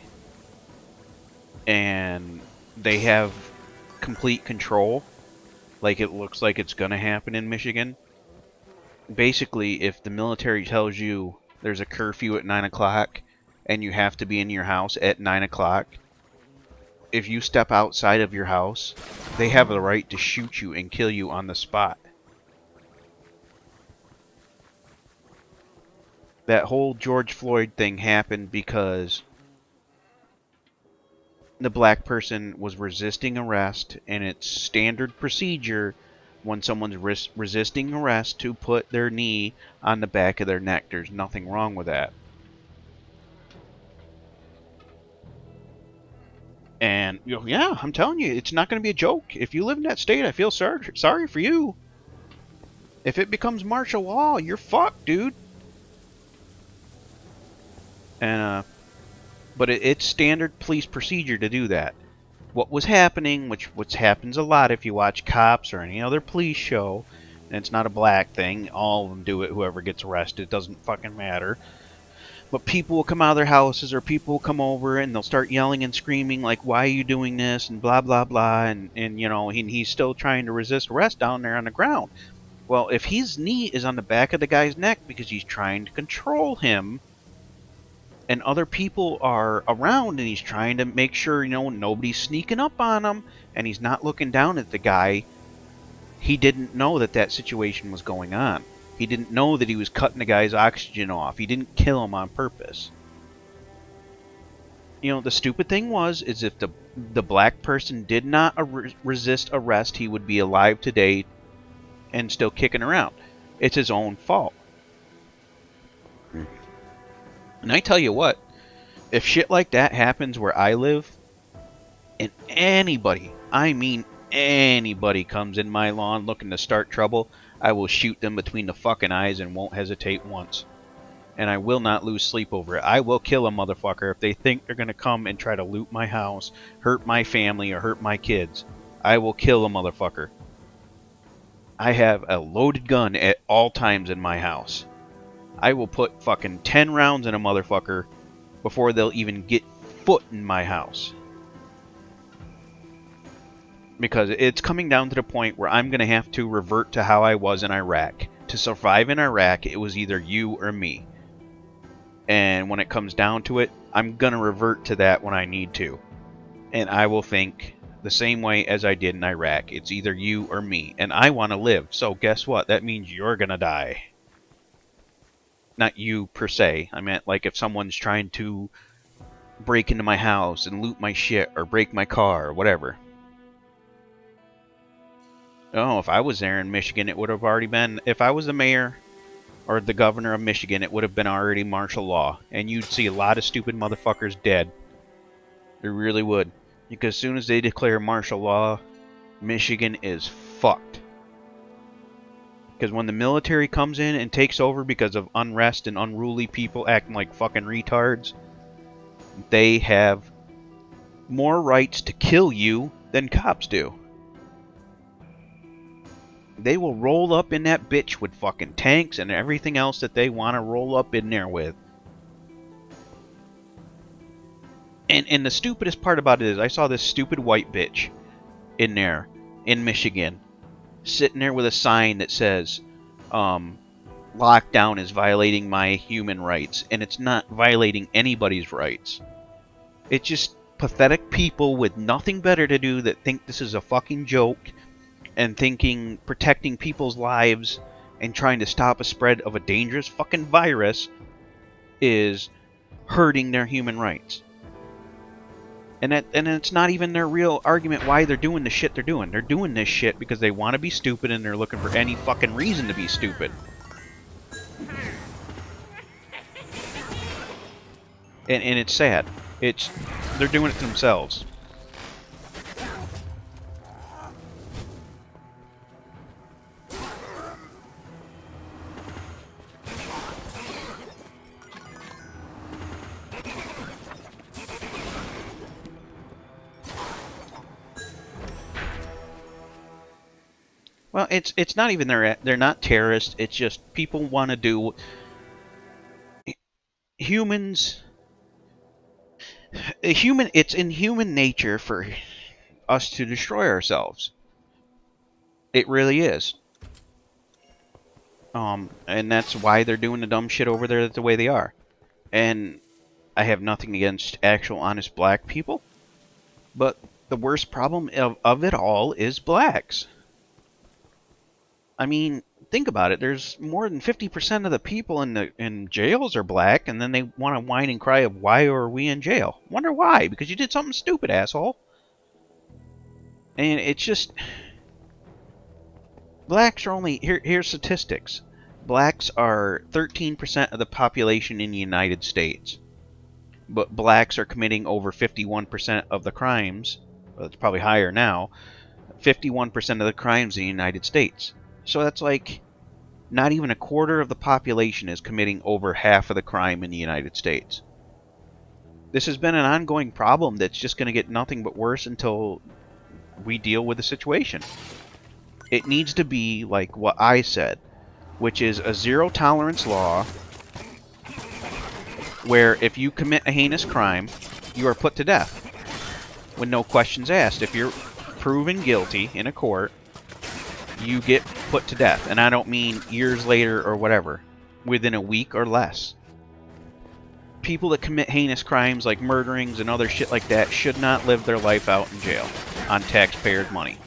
and they have complete control, like it looks like it's going to happen in Michigan, basically, if the military tells you there's a curfew at 9 o'clock and you have to be in your house at 9 o'clock, if you step outside of your house, they have the right to shoot you and kill you on the spot. That whole George Floyd thing happened because the black person was resisting arrest, and it's standard procedure when someone's resisting arrest to put their knee on the back of their neck. There's nothing wrong with that. And, you know, yeah, I'm telling you, it's not going to be a joke. If you live in that state, I feel sorry for you. If it becomes martial law, you're fucked, dude. And, but it's standard police procedure to do that. What was happening, which happens a lot if you watch Cops or any other police show, and it's not a black thing, all of them do it, whoever gets arrested, it doesn't fucking matter. But people will come out of their houses, or people will come over and they'll start yelling and screaming like, why are you doing this, and blah blah blah, and you know, he's still trying to resist arrest down there on the ground. Well, if his knee is on the back of the guy's neck because he's trying to control him, and other people are around, and he's trying to make sure, you know, nobody's sneaking up on him, and he's not looking down at the guy, he didn't know that situation was going on. He didn't know that he was cutting the guy's oxygen off. He didn't kill him on purpose. You know, the stupid thing is if the black person did not resist arrest, he would be alive today and still kicking around. It's his own fault. And I tell you what, if shit like that happens where I live, and anybody, I mean anybody, comes in my lawn looking to start trouble, I will shoot them between the fucking eyes and won't hesitate once. And I will not lose sleep over it. I will kill a motherfucker if they think they're going to come and try to loot my house, hurt my family, or hurt my kids. I will kill a motherfucker. I have a loaded gun at all times in my house. I will put fucking 10 rounds in a motherfucker before they'll even get foot in my house. Because it's coming down to the point where I'm going to have to revert to how I was in Iraq. To survive in Iraq, it was either you or me. And when it comes down to it, I'm going to revert to that when I need to. And I will think the same way as I did in Iraq. It's either you or me. And I want to live. So guess what? That means you're going to die. Not you per se. I meant like if someone's trying to break into my house and loot my shit or break my car or whatever. Oh, if I was there in Michigan, it would have already been... If I was the mayor or the governor of Michigan, it would have been already martial law. And you'd see a lot of stupid motherfuckers dead. They really would. Because as soon as they declare martial law, Michigan is fucked. Because when the military comes in and takes over because of unrest and unruly people acting like fucking retards, they have more rights to kill you than cops do. They will roll up in that bitch with fucking tanks and everything else that they want to roll up in there with. And the stupidest part about it is I saw this stupid white bitch in there, in Michigan, sitting there with a sign that says, lockdown is violating my human rights. And it's not violating anybody's rights. It's just pathetic people with nothing better to do that think this is a fucking joke and thinking protecting people's lives and trying to stop a spread of a dangerous fucking virus is hurting their human rights. And it's not even their real argument why they're doing the shit they're doing. They're doing this shit because they want to be stupid and they're looking for any fucking reason to be stupid. And it's sad. They're doing it to themselves. Well, it's not even they're not terrorists. It's just people want to do humans. It's in human nature for us to destroy ourselves. It really is. And that's why they're doing the dumb shit over there the way they are. And I have nothing against actual honest black people, but the worst problem of it all is blacks. I mean, think about it. There's more than 50% of the people in jails are black, and then they want to whine and cry of why are we in jail? Wonder why? Because you did something stupid, asshole. And it's just blacks are only here's statistics. Blacks are 13% of the population in the United States. But blacks are committing over 51% of the crimes. Well, it's probably higher now. 51% of the crimes in the United States. So that's like not even a quarter of the population is committing over half of the crime in the United States. This has been an ongoing problem that's just going to get nothing but worse until we deal with the situation. It needs to be like what I said, which is a zero-tolerance law where if you commit a heinous crime, you are put to death with no questions asked. If you're proven guilty in a court, you get put to death. And I don't mean years later or whatever. Within a week or less. People that commit heinous crimes like murderings and other shit like that should not live their life out in jail on taxpayers' money.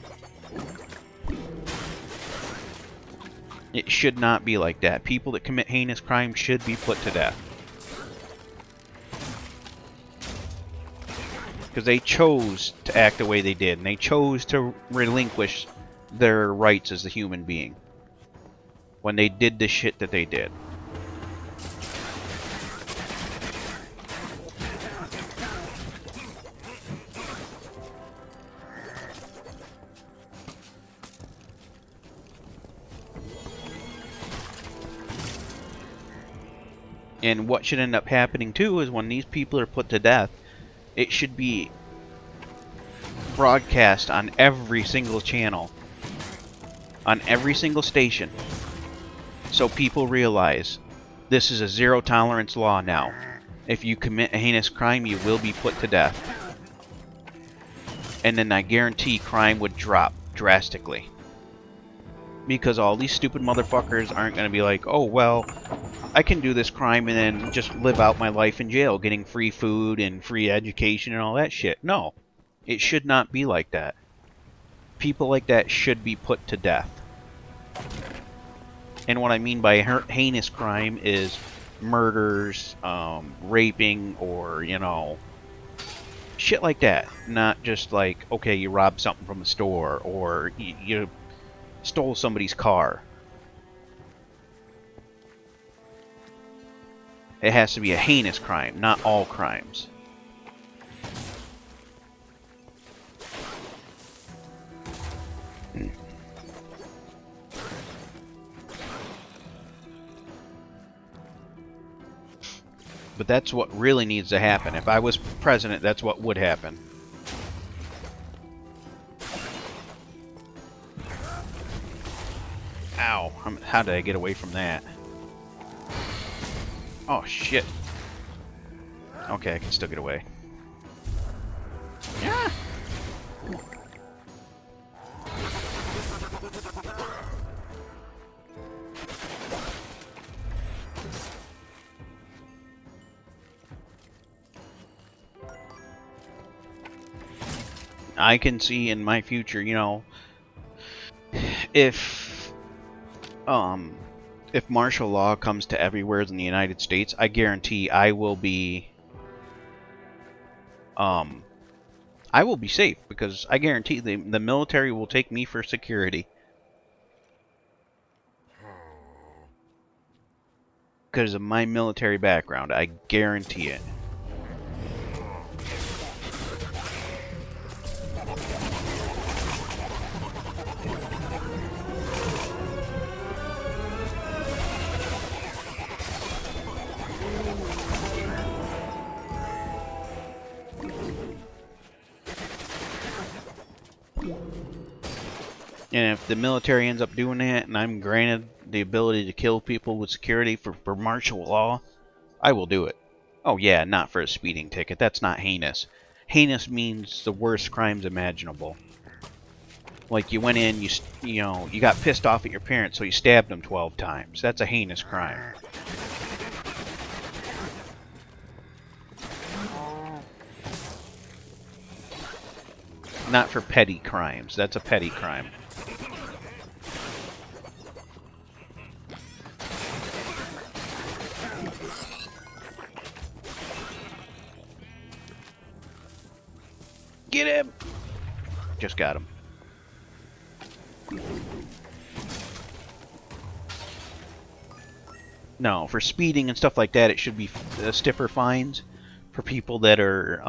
It should not be like that. People that commit heinous crimes should be put to death. Because they chose to act the way they did. And they chose to relinquish their rights as a human being when they did the shit that they did. And what should end up happening too is when these people are put to death, it should be broadcast on every single channel, on every single station, so people realize this is a zero-tolerance law now. If you commit a heinous crime, you will be put to death. And then I guarantee crime would drop drastically. Because all these stupid motherfuckers aren't going to be like, oh, well, I can do this crime and then just live out my life in jail, getting free food and free education and all that shit. No, it should not be like that. People like that should be put to death. And what I mean by heinous crime is murders, raping, or, you know, shit like that. Not just like, okay, you robbed something from a store, or you stole somebody's car. It has to be a heinous crime, not all crimes. But that's what really needs to happen. If I was president, that's what would happen. Ow. How did I get away from that? Oh, shit. Okay, I can still get away. Yeah. I can see in my future, you know, if martial law comes to everywhere in the United States, I guarantee I will be safe, because I guarantee the military will take me for security. Because of my military background, I guarantee it. And if the military ends up doing that, and I'm granted the ability to kill people with security for martial law, I will do it. Oh yeah, not for a speeding ticket. That's not heinous. Heinous means the worst crimes imaginable. Like you went in, you know, you got pissed off at your parents, so you stabbed them 12 times. That's a heinous crime. Not for petty crimes. That's a petty crime. Get him! Just got him. No, for speeding and stuff like that, it should be stiffer fines for people that are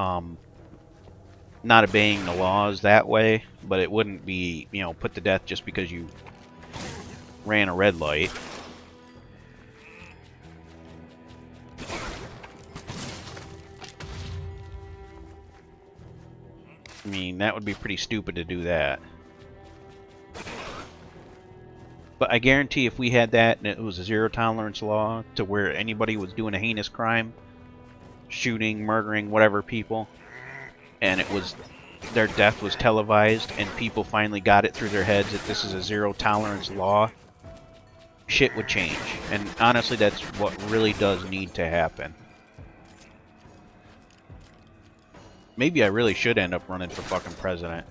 not obeying the laws that way. But it wouldn't be, you know, put to death just because you ran a red light. I mean, that would be pretty stupid to do that. But I guarantee if we had that and it was a zero tolerance law to where anybody was doing a heinous crime, shooting, murdering, whatever people, and it was their death was televised and people finally got it through their heads that this is a zero tolerance law, shit would change. And honestly, that's what really does need to happen. Maybe I really should end up running for fucking president.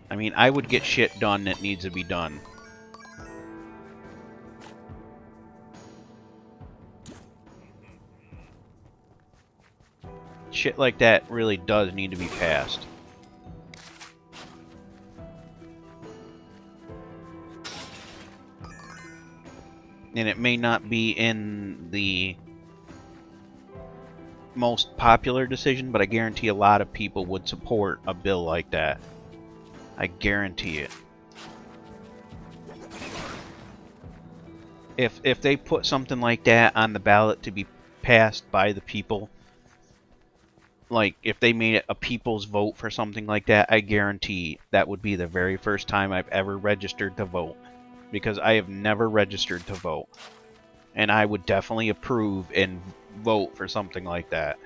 I mean, I would get shit done that needs to be done. Shit like that really does need to be passed. And it may not be in the most popular decision, but I guarantee a lot of people would support a bill like that. I guarantee it. If they put something like that on the ballot to be passed by the people, like if they made it a people's vote for something like that, I guarantee that would be the very first time I've ever registered to vote, because I have never registered to vote. And I would definitely approve and vote for something like that.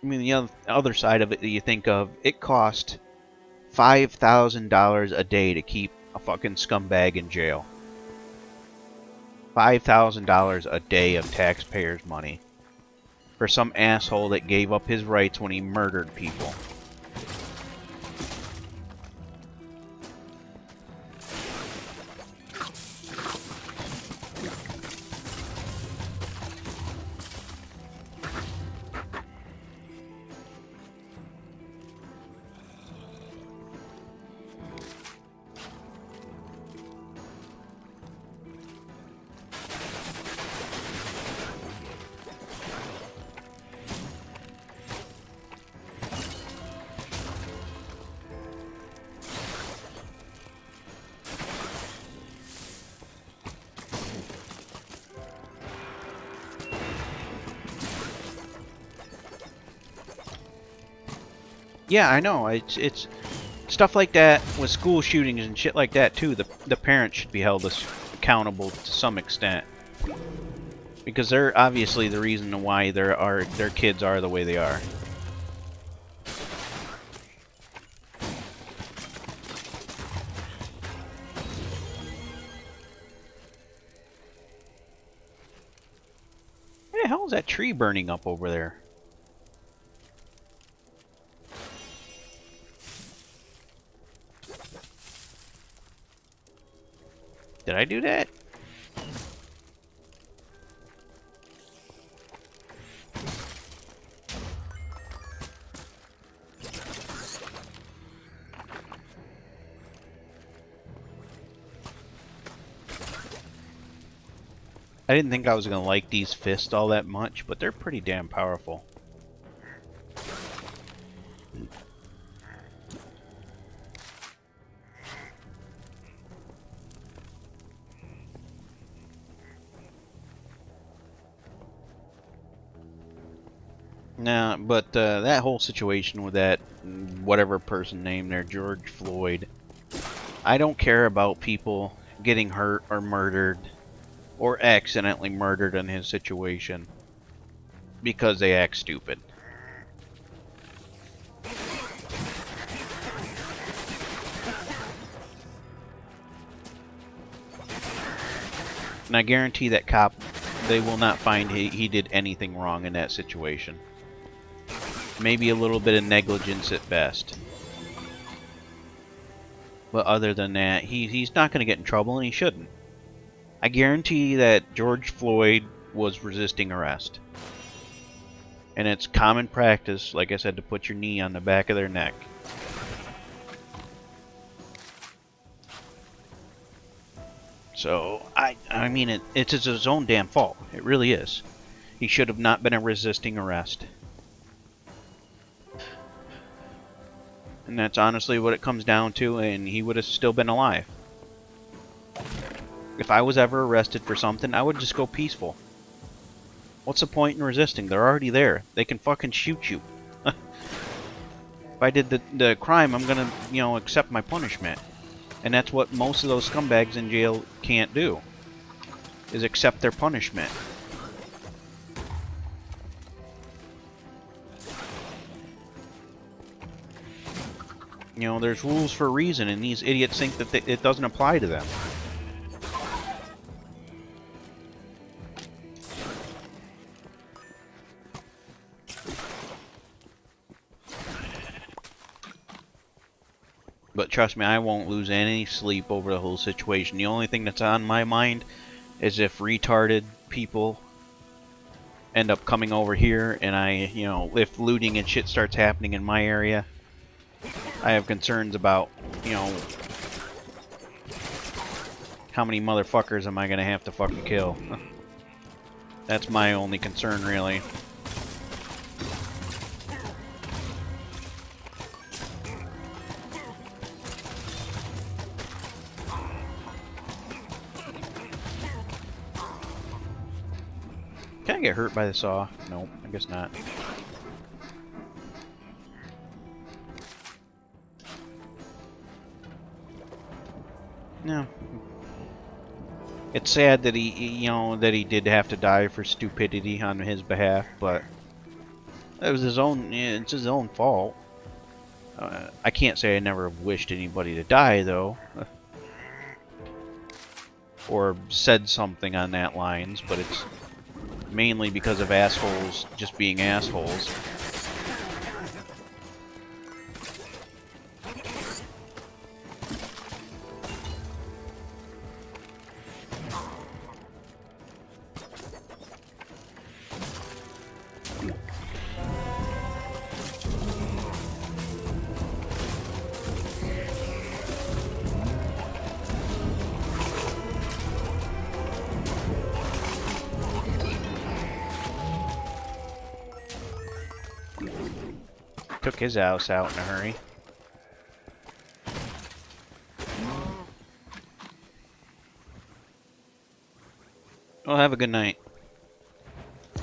I mean, the other side of it that you think of, it cost $5,000 a day to keep a fucking scumbag in jail. $5,000 a day of taxpayers' money for some asshole that gave up his rights when he murdered people. Yeah, I know. It's stuff like that with school shootings and shit like that too. The parents should be held accountable to some extent because they're obviously the reason why their kids are the way they are. Where the hell is that tree burning up over there? Did I do that? I didn't think I was going to like these fists all that much, but they're pretty damn powerful. Nah, but that whole situation with that whatever person named there, George Floyd, I don't care about people getting hurt or murdered or accidentally murdered in his situation because they act stupid. And I guarantee that cop, they will not find he did anything wrong in that situation. Maybe a little bit of negligence at best. But other than that, he's not going to get in trouble, and he shouldn't. I guarantee that George Floyd was resisting arrest. And it's common practice, like I said, to put your knee on the back of their neck. So, I mean, it's his own damn fault. It really is. He should have not been a resisting arrest. And that's honestly what it comes down to, and he would have still been alive. If I was ever arrested for something, I would just go peaceful. What's the point in resisting? They're already there. They can fucking shoot you. If I did the crime, I'm gonna, accept my punishment. And that's what most of those scumbags in jail can't do, is accept their punishment. There's rules for a reason, and these idiots think that it doesn't apply to them. But trust me, I won't lose any sleep over the whole situation. The only thing that's on my mind is if retarded people end up coming over here and if looting and shit starts happening in my area, I have concerns about, how many motherfuckers am I gonna have to fucking kill? That's my only concern, really. Can I get hurt by the saw? Nope, I guess not. No. It's sad that he did have to die for stupidity on his behalf, but it was it's his own fault. I can't say I never wished anybody to die, though. Or said something on that lines, but it's mainly because of assholes just being assholes. Took his house out in a hurry. Well, have a good night.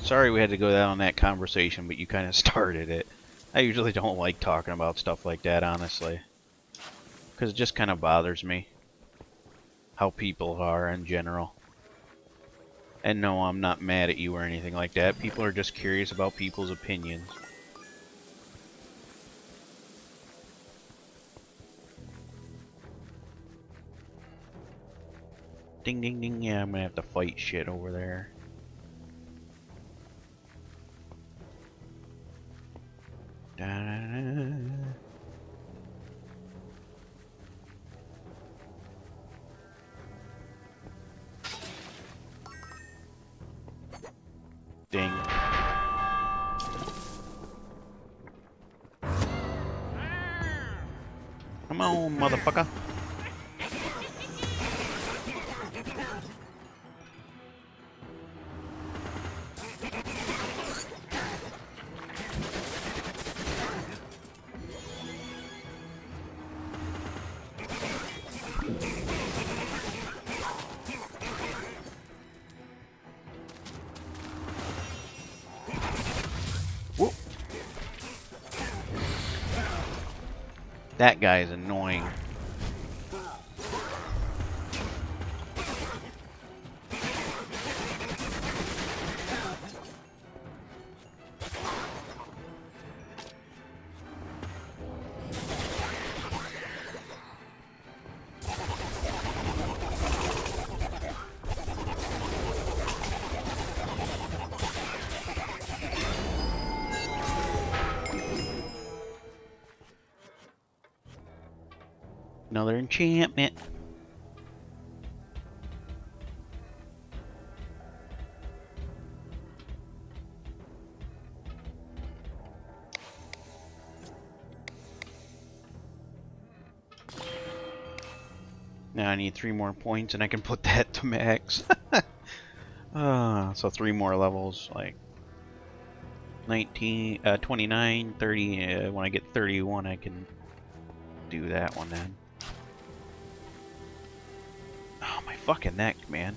Sorry we had to go down on that conversation, but you kind of started it. I usually don't like talking about stuff like that, honestly. Because it just kind of bothers me. How people are in general. And no, I'm not mad at you or anything like that. People are just curious about people's opinions. Ding ding ding, yeah, I'm gonna have to fight shit over there. Da, da, da. Ding. Come on, motherfucker. Whoop. That guy is annoying. Another enchantment. Now I need 3 more points and I can put that to max. So 3 more levels, like 19, 29, 30. When I get 31, I can do that one then. Oh, my fucking neck, man.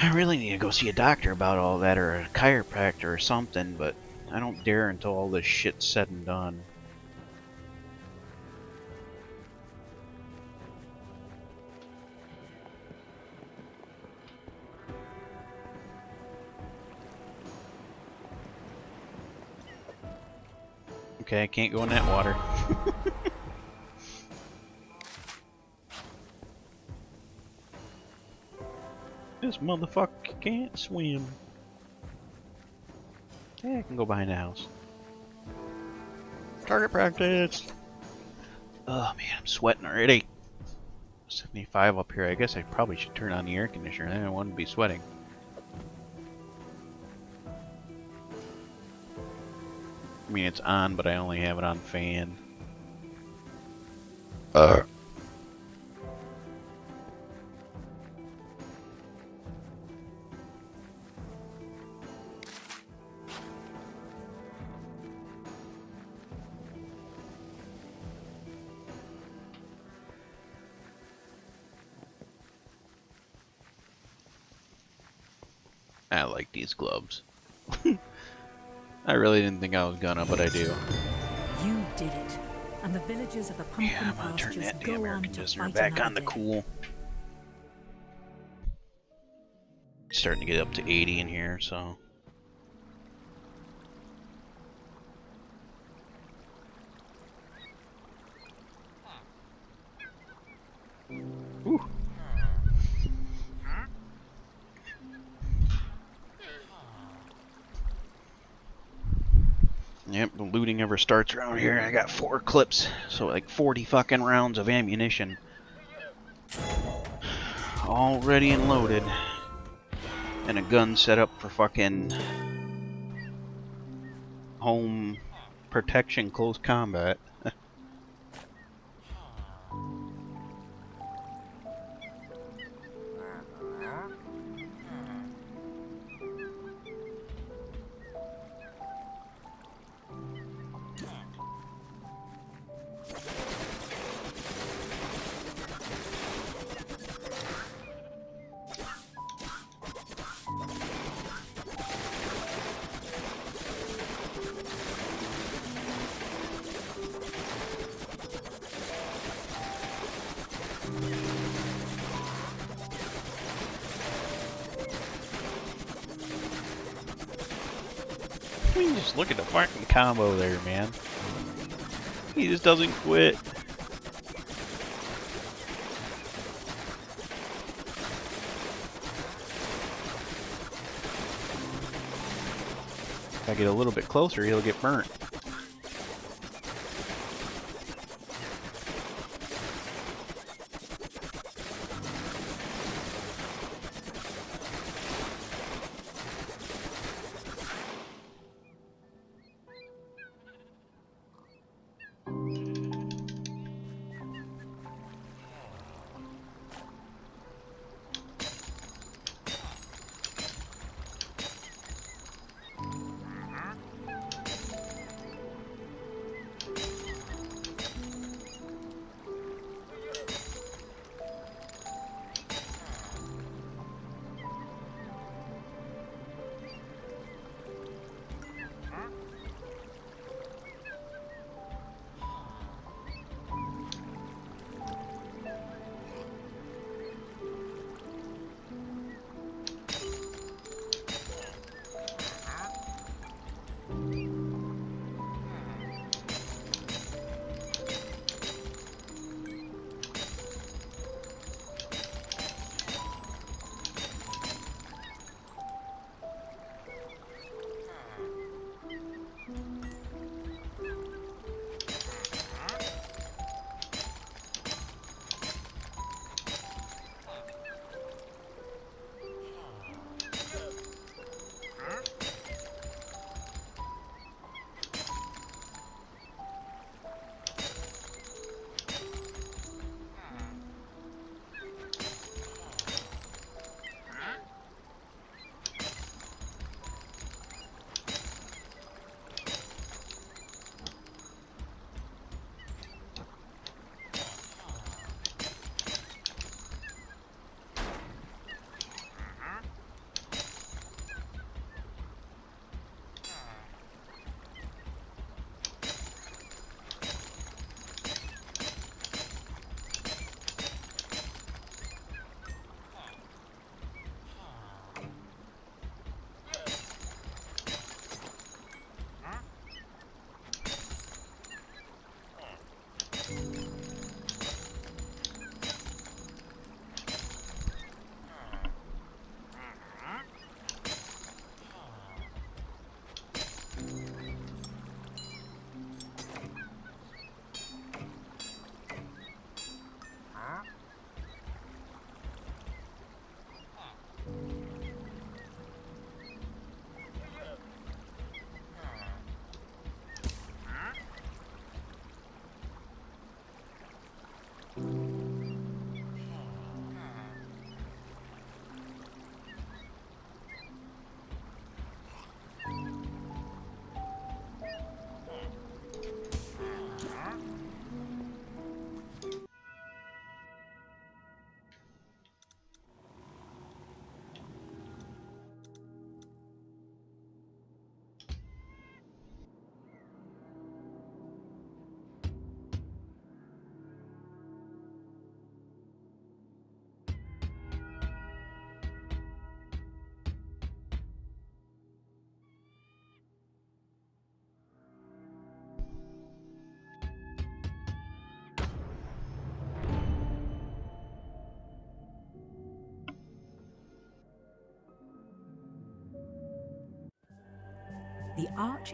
I really need to go see a doctor about all that, or a chiropractor or something, but I don't dare until all this shit's said and done. Okay, I can't go in that water. This motherfucker can't swim. Yeah, I can go behind the house. Target practice! Oh man, I'm sweating already. 75 up here. I guess I probably should turn on the air conditioner. Then I wouldn't be sweating. I mean, it's on, but I only have it on fan. I like these gloves. I really didn't think I was gonna, but I do. You did it, and the villagers of the pumpkin Yeah, I'm gonna turn pastures that damn go air on to conditioner fight back another on the day. cool. It's starting to get up to 80 in here, so. Whew. Yep, the looting ever starts around here. I got 4 clips, so like 40 fucking rounds of ammunition. All ready and loaded. And a gun set up for fucking home protection, close combat. Just look at the fucking combo there, man. He just doesn't quit. If I get a little bit closer, he'll get burnt. The arch...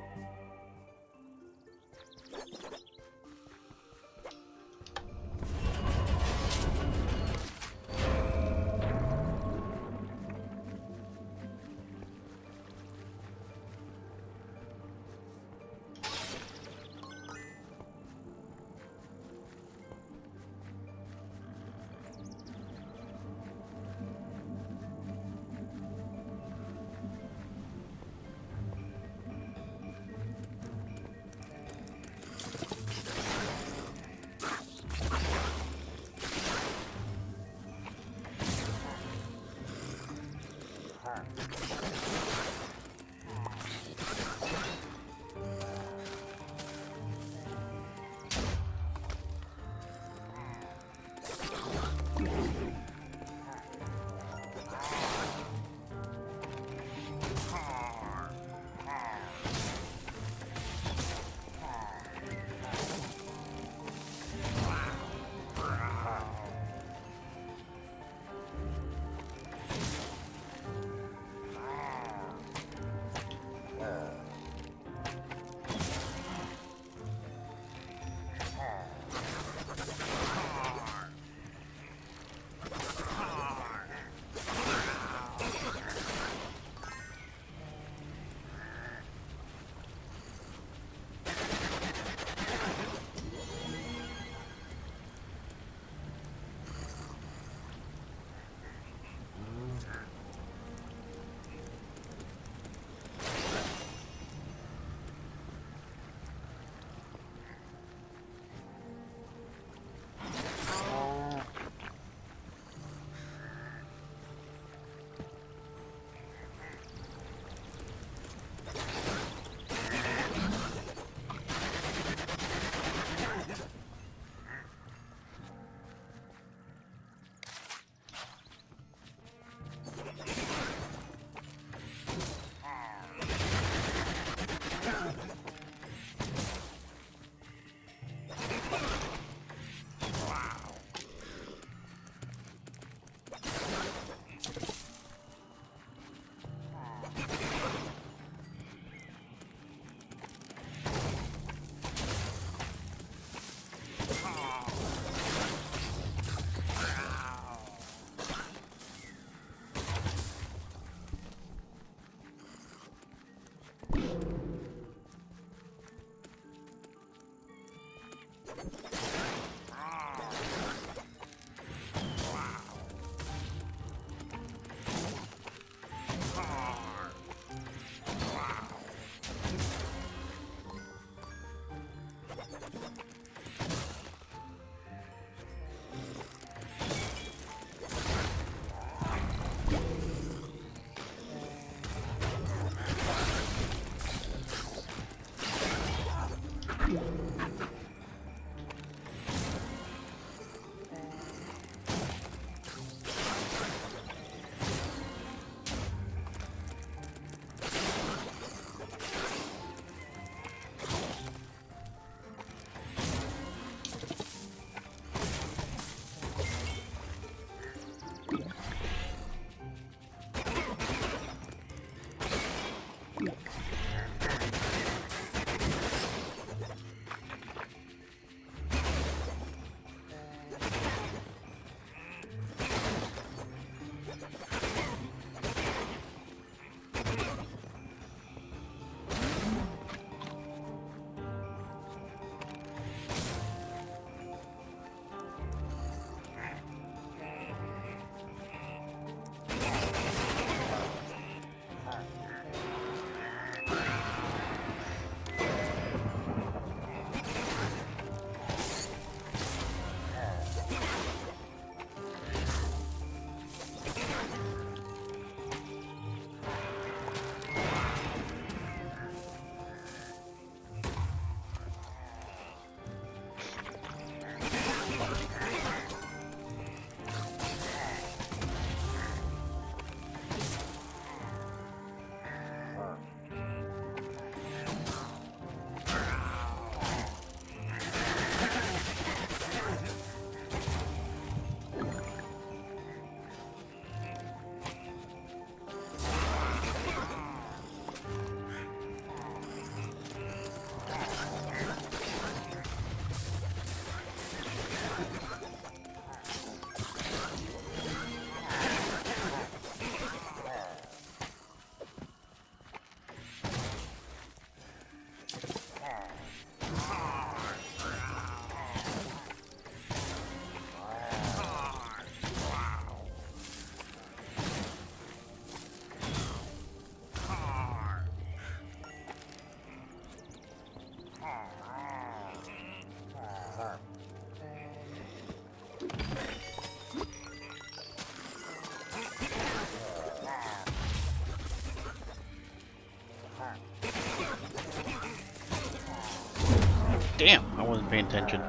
Damn, I wasn't paying attention.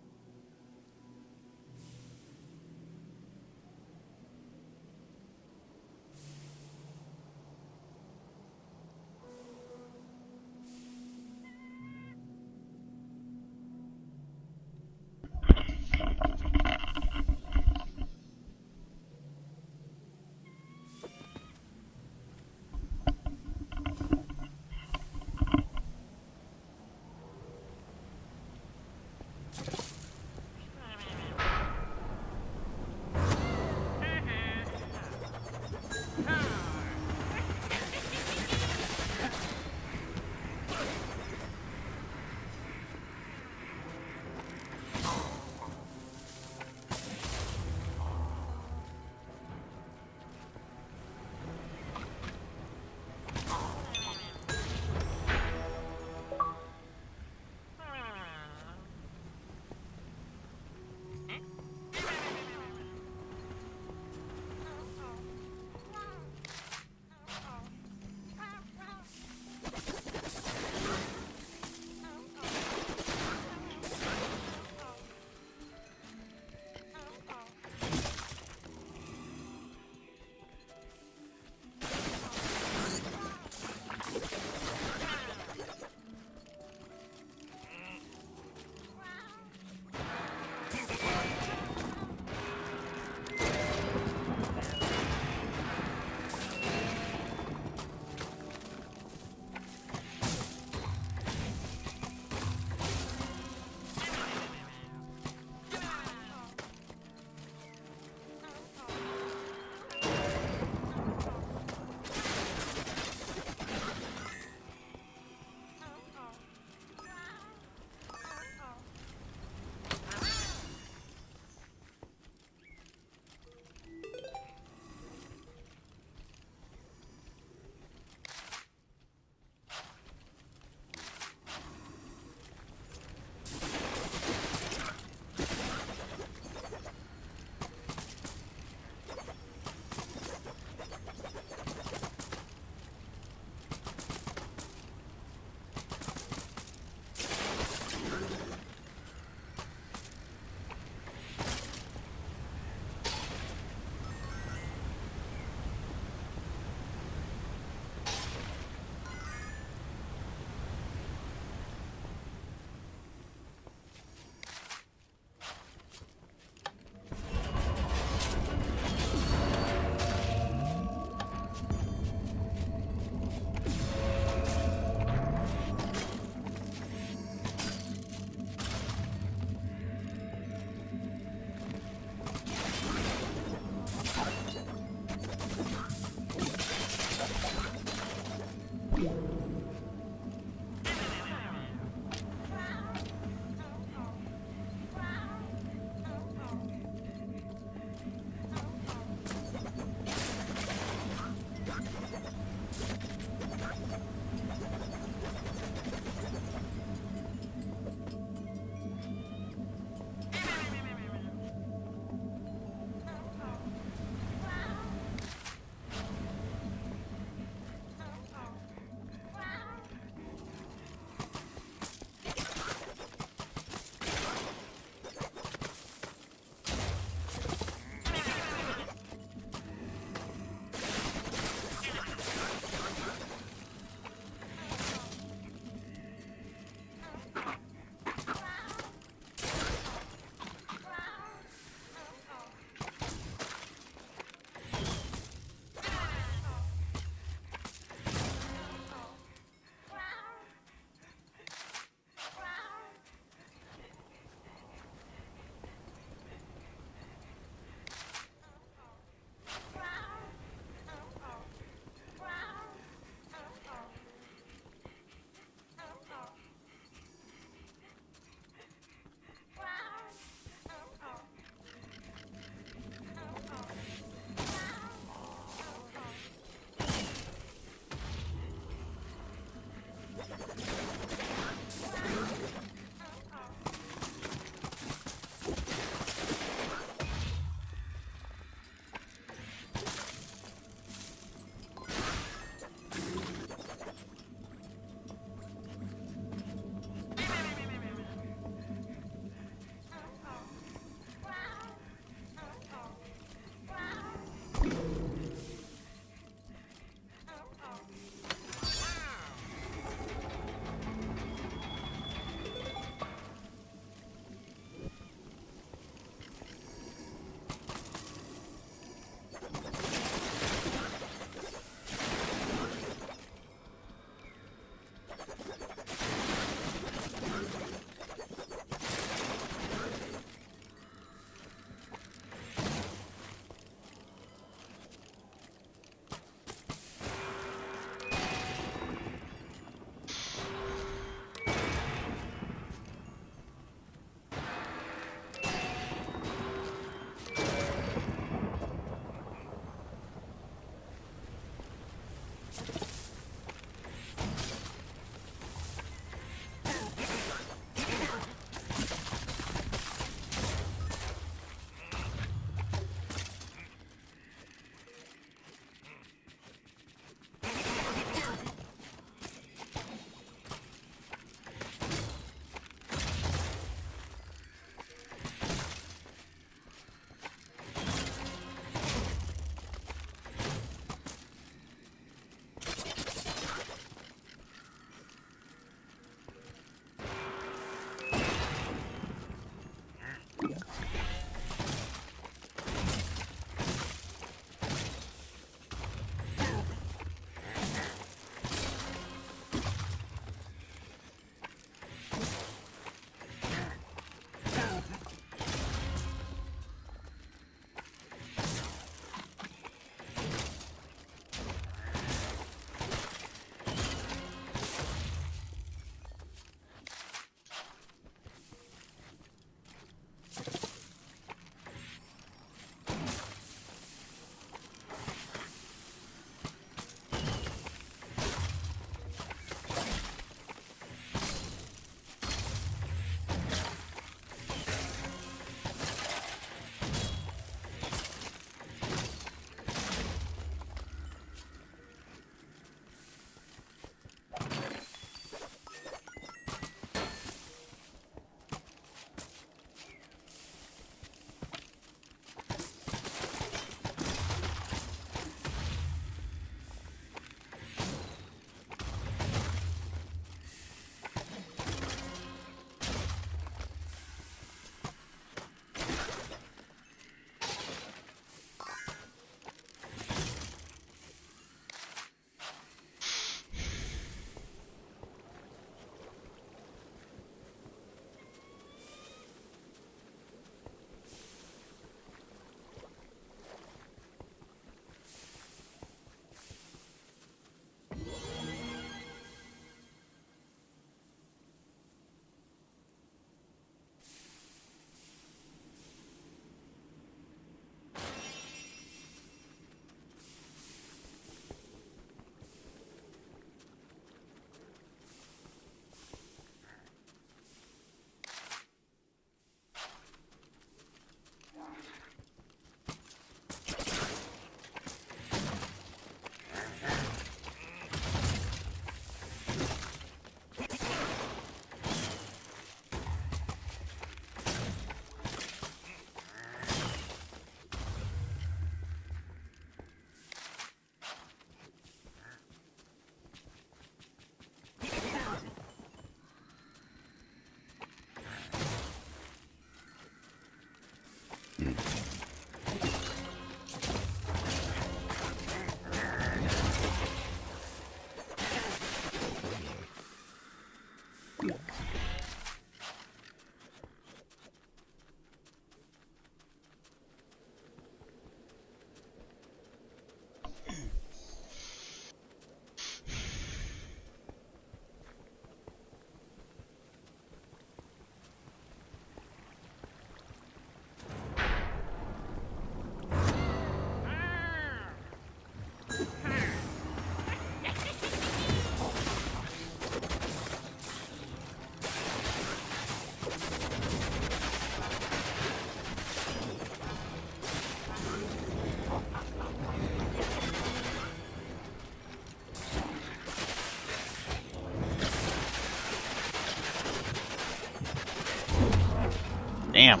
Damn.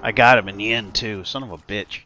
I got him in the end, too. Son of a bitch.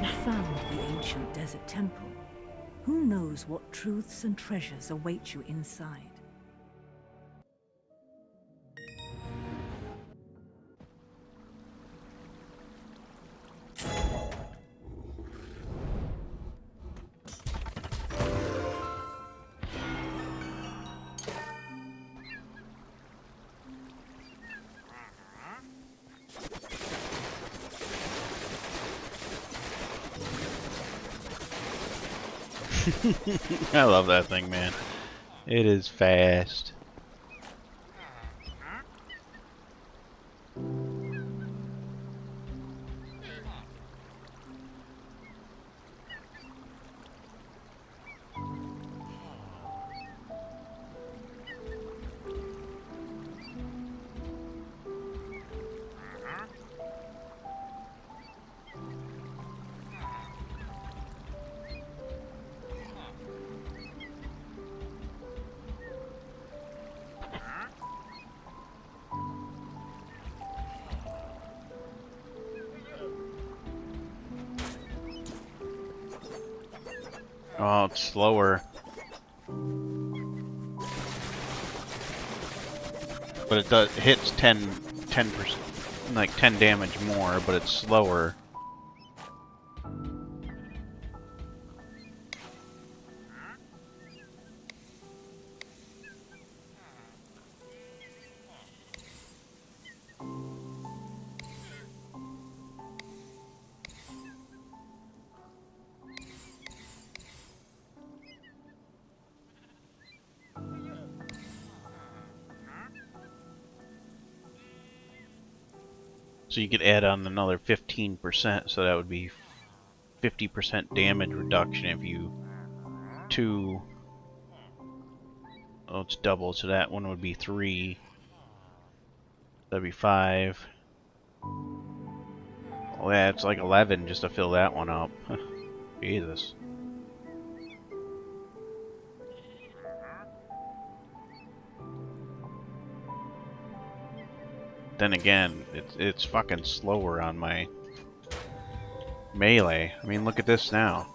You found the ancient desert temple. Who knows what truths and treasures await you inside? I love that thing, man. It is fast. Oh, it's slower. But it does hits 10%, like 10 damage more, but it's slower. So you could add on another 15%, so that would be 50% damage reduction if you oh, it's double, so that one would be 3. That'd be 5. Oh yeah, it's like 11 just to fill that one up. Jesus. Then again, it's fucking slower on my melee. I mean, look at this now.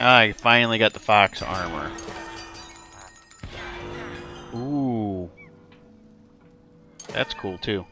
I finally got the fox armor. Ooh. That's cool too.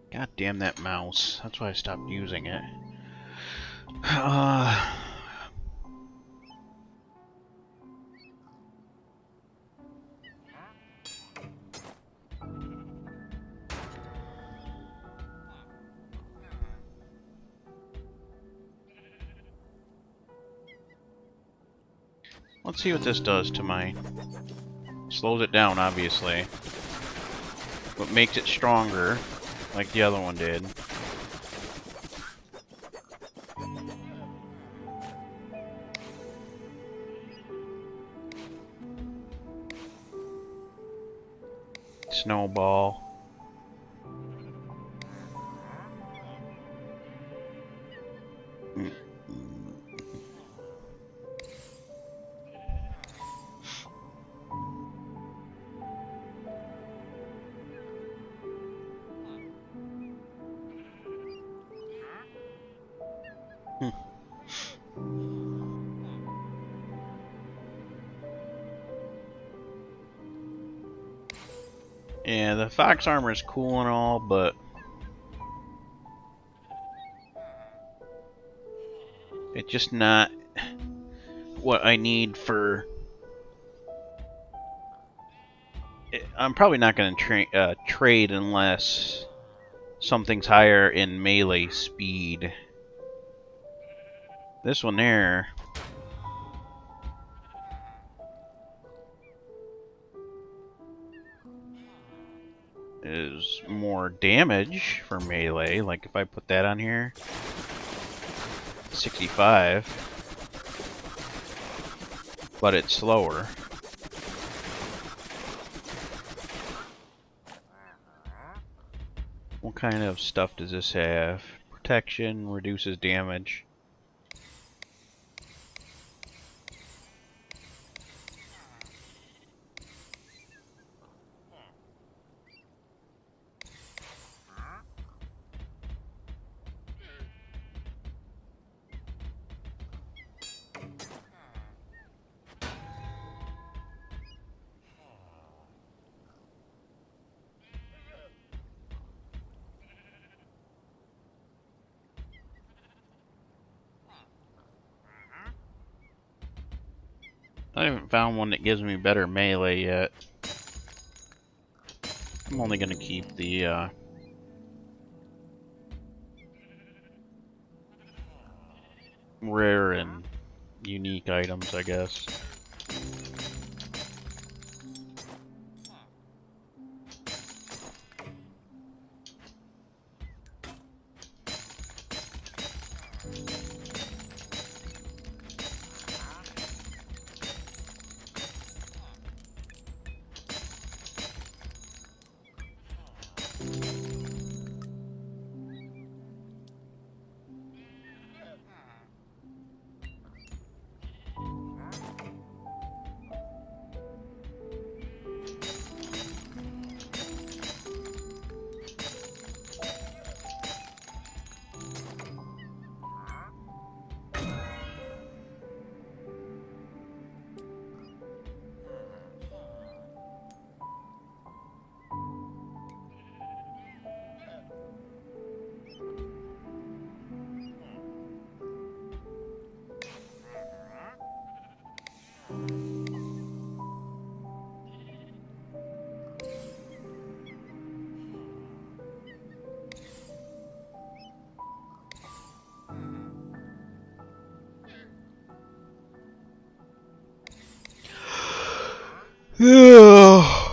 God damn that mouse. That's why I stopped using it. Let's see what this does to my... Slows it down, obviously. But makes it stronger, like the other one did. Snowball. Yeah, the fox armor is cool and all, but it's just not what I need for... I'm probably not going to trade unless something's higher in melee speed. This one there... is more damage for melee. Like if I put that on here, 65, but it's slower. What kind of stuff does this have? Protection, reduces damage. I haven't found one that gives me better melee yet. I'm only going to keep the rare and unique items, I guess. Yeah.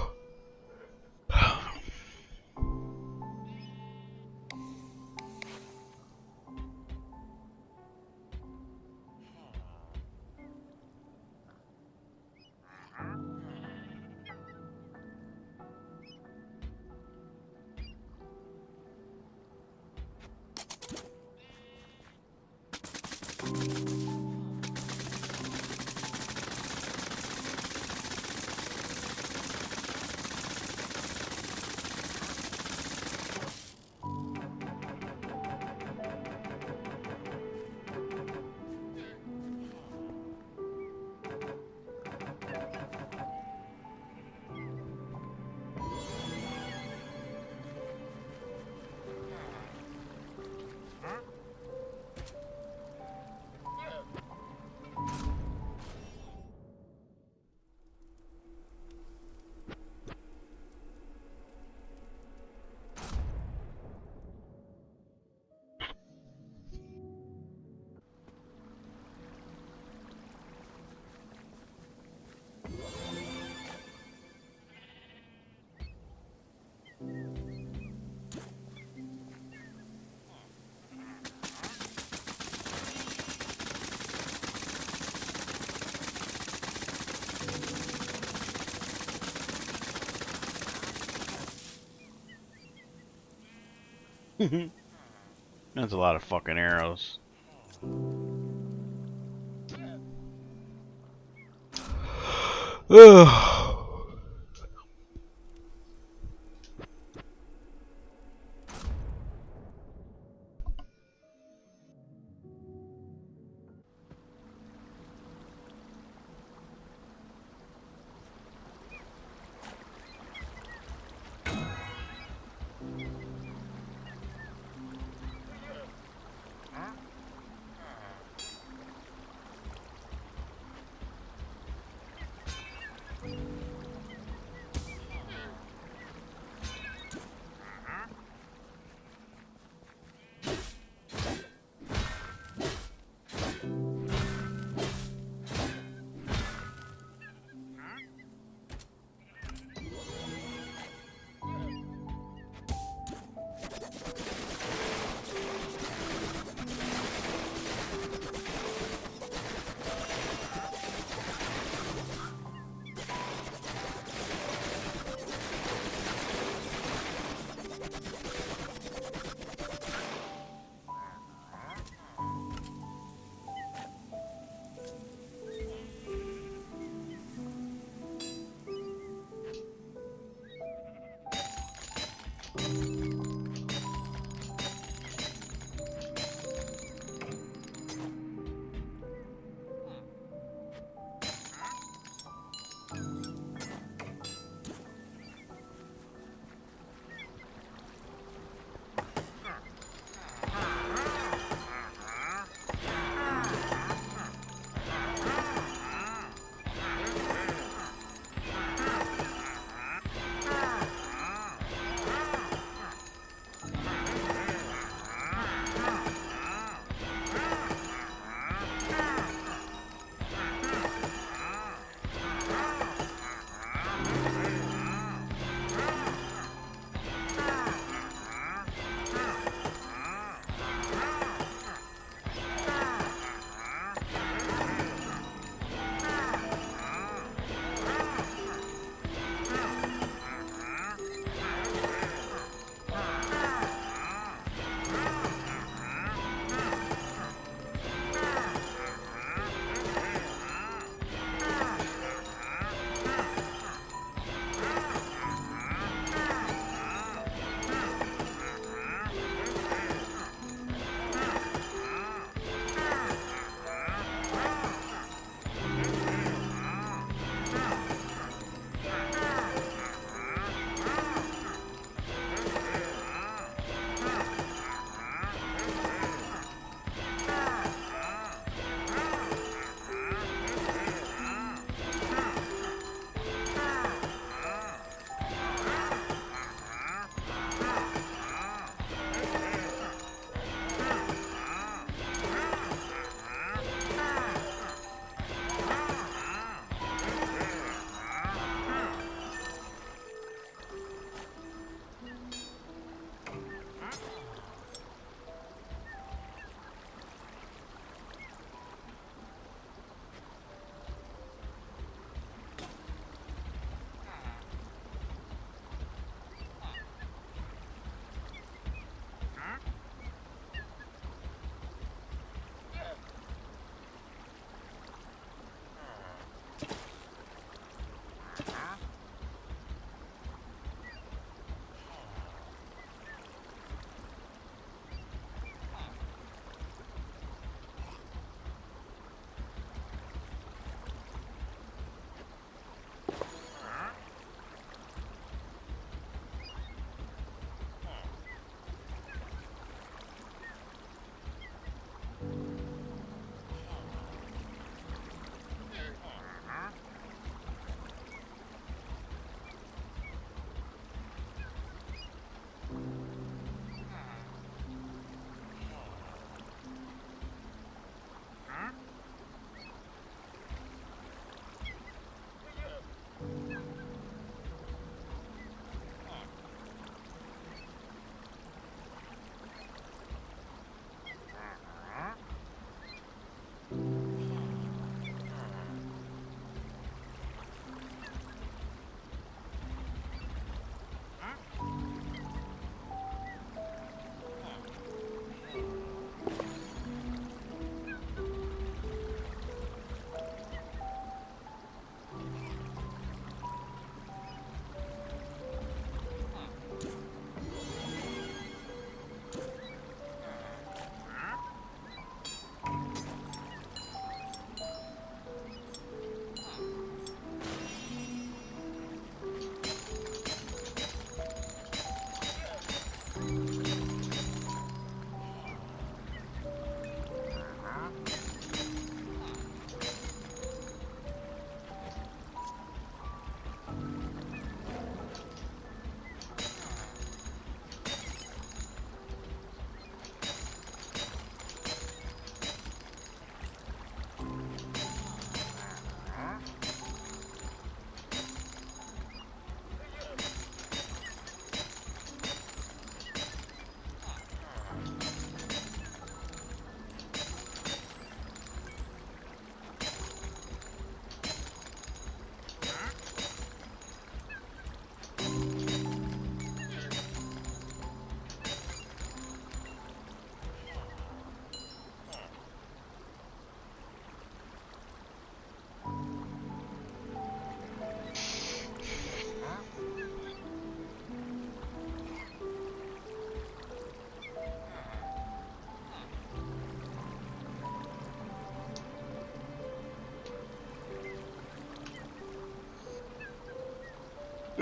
That's a lot of fucking arrows.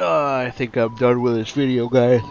I think I'm done with this video, guys.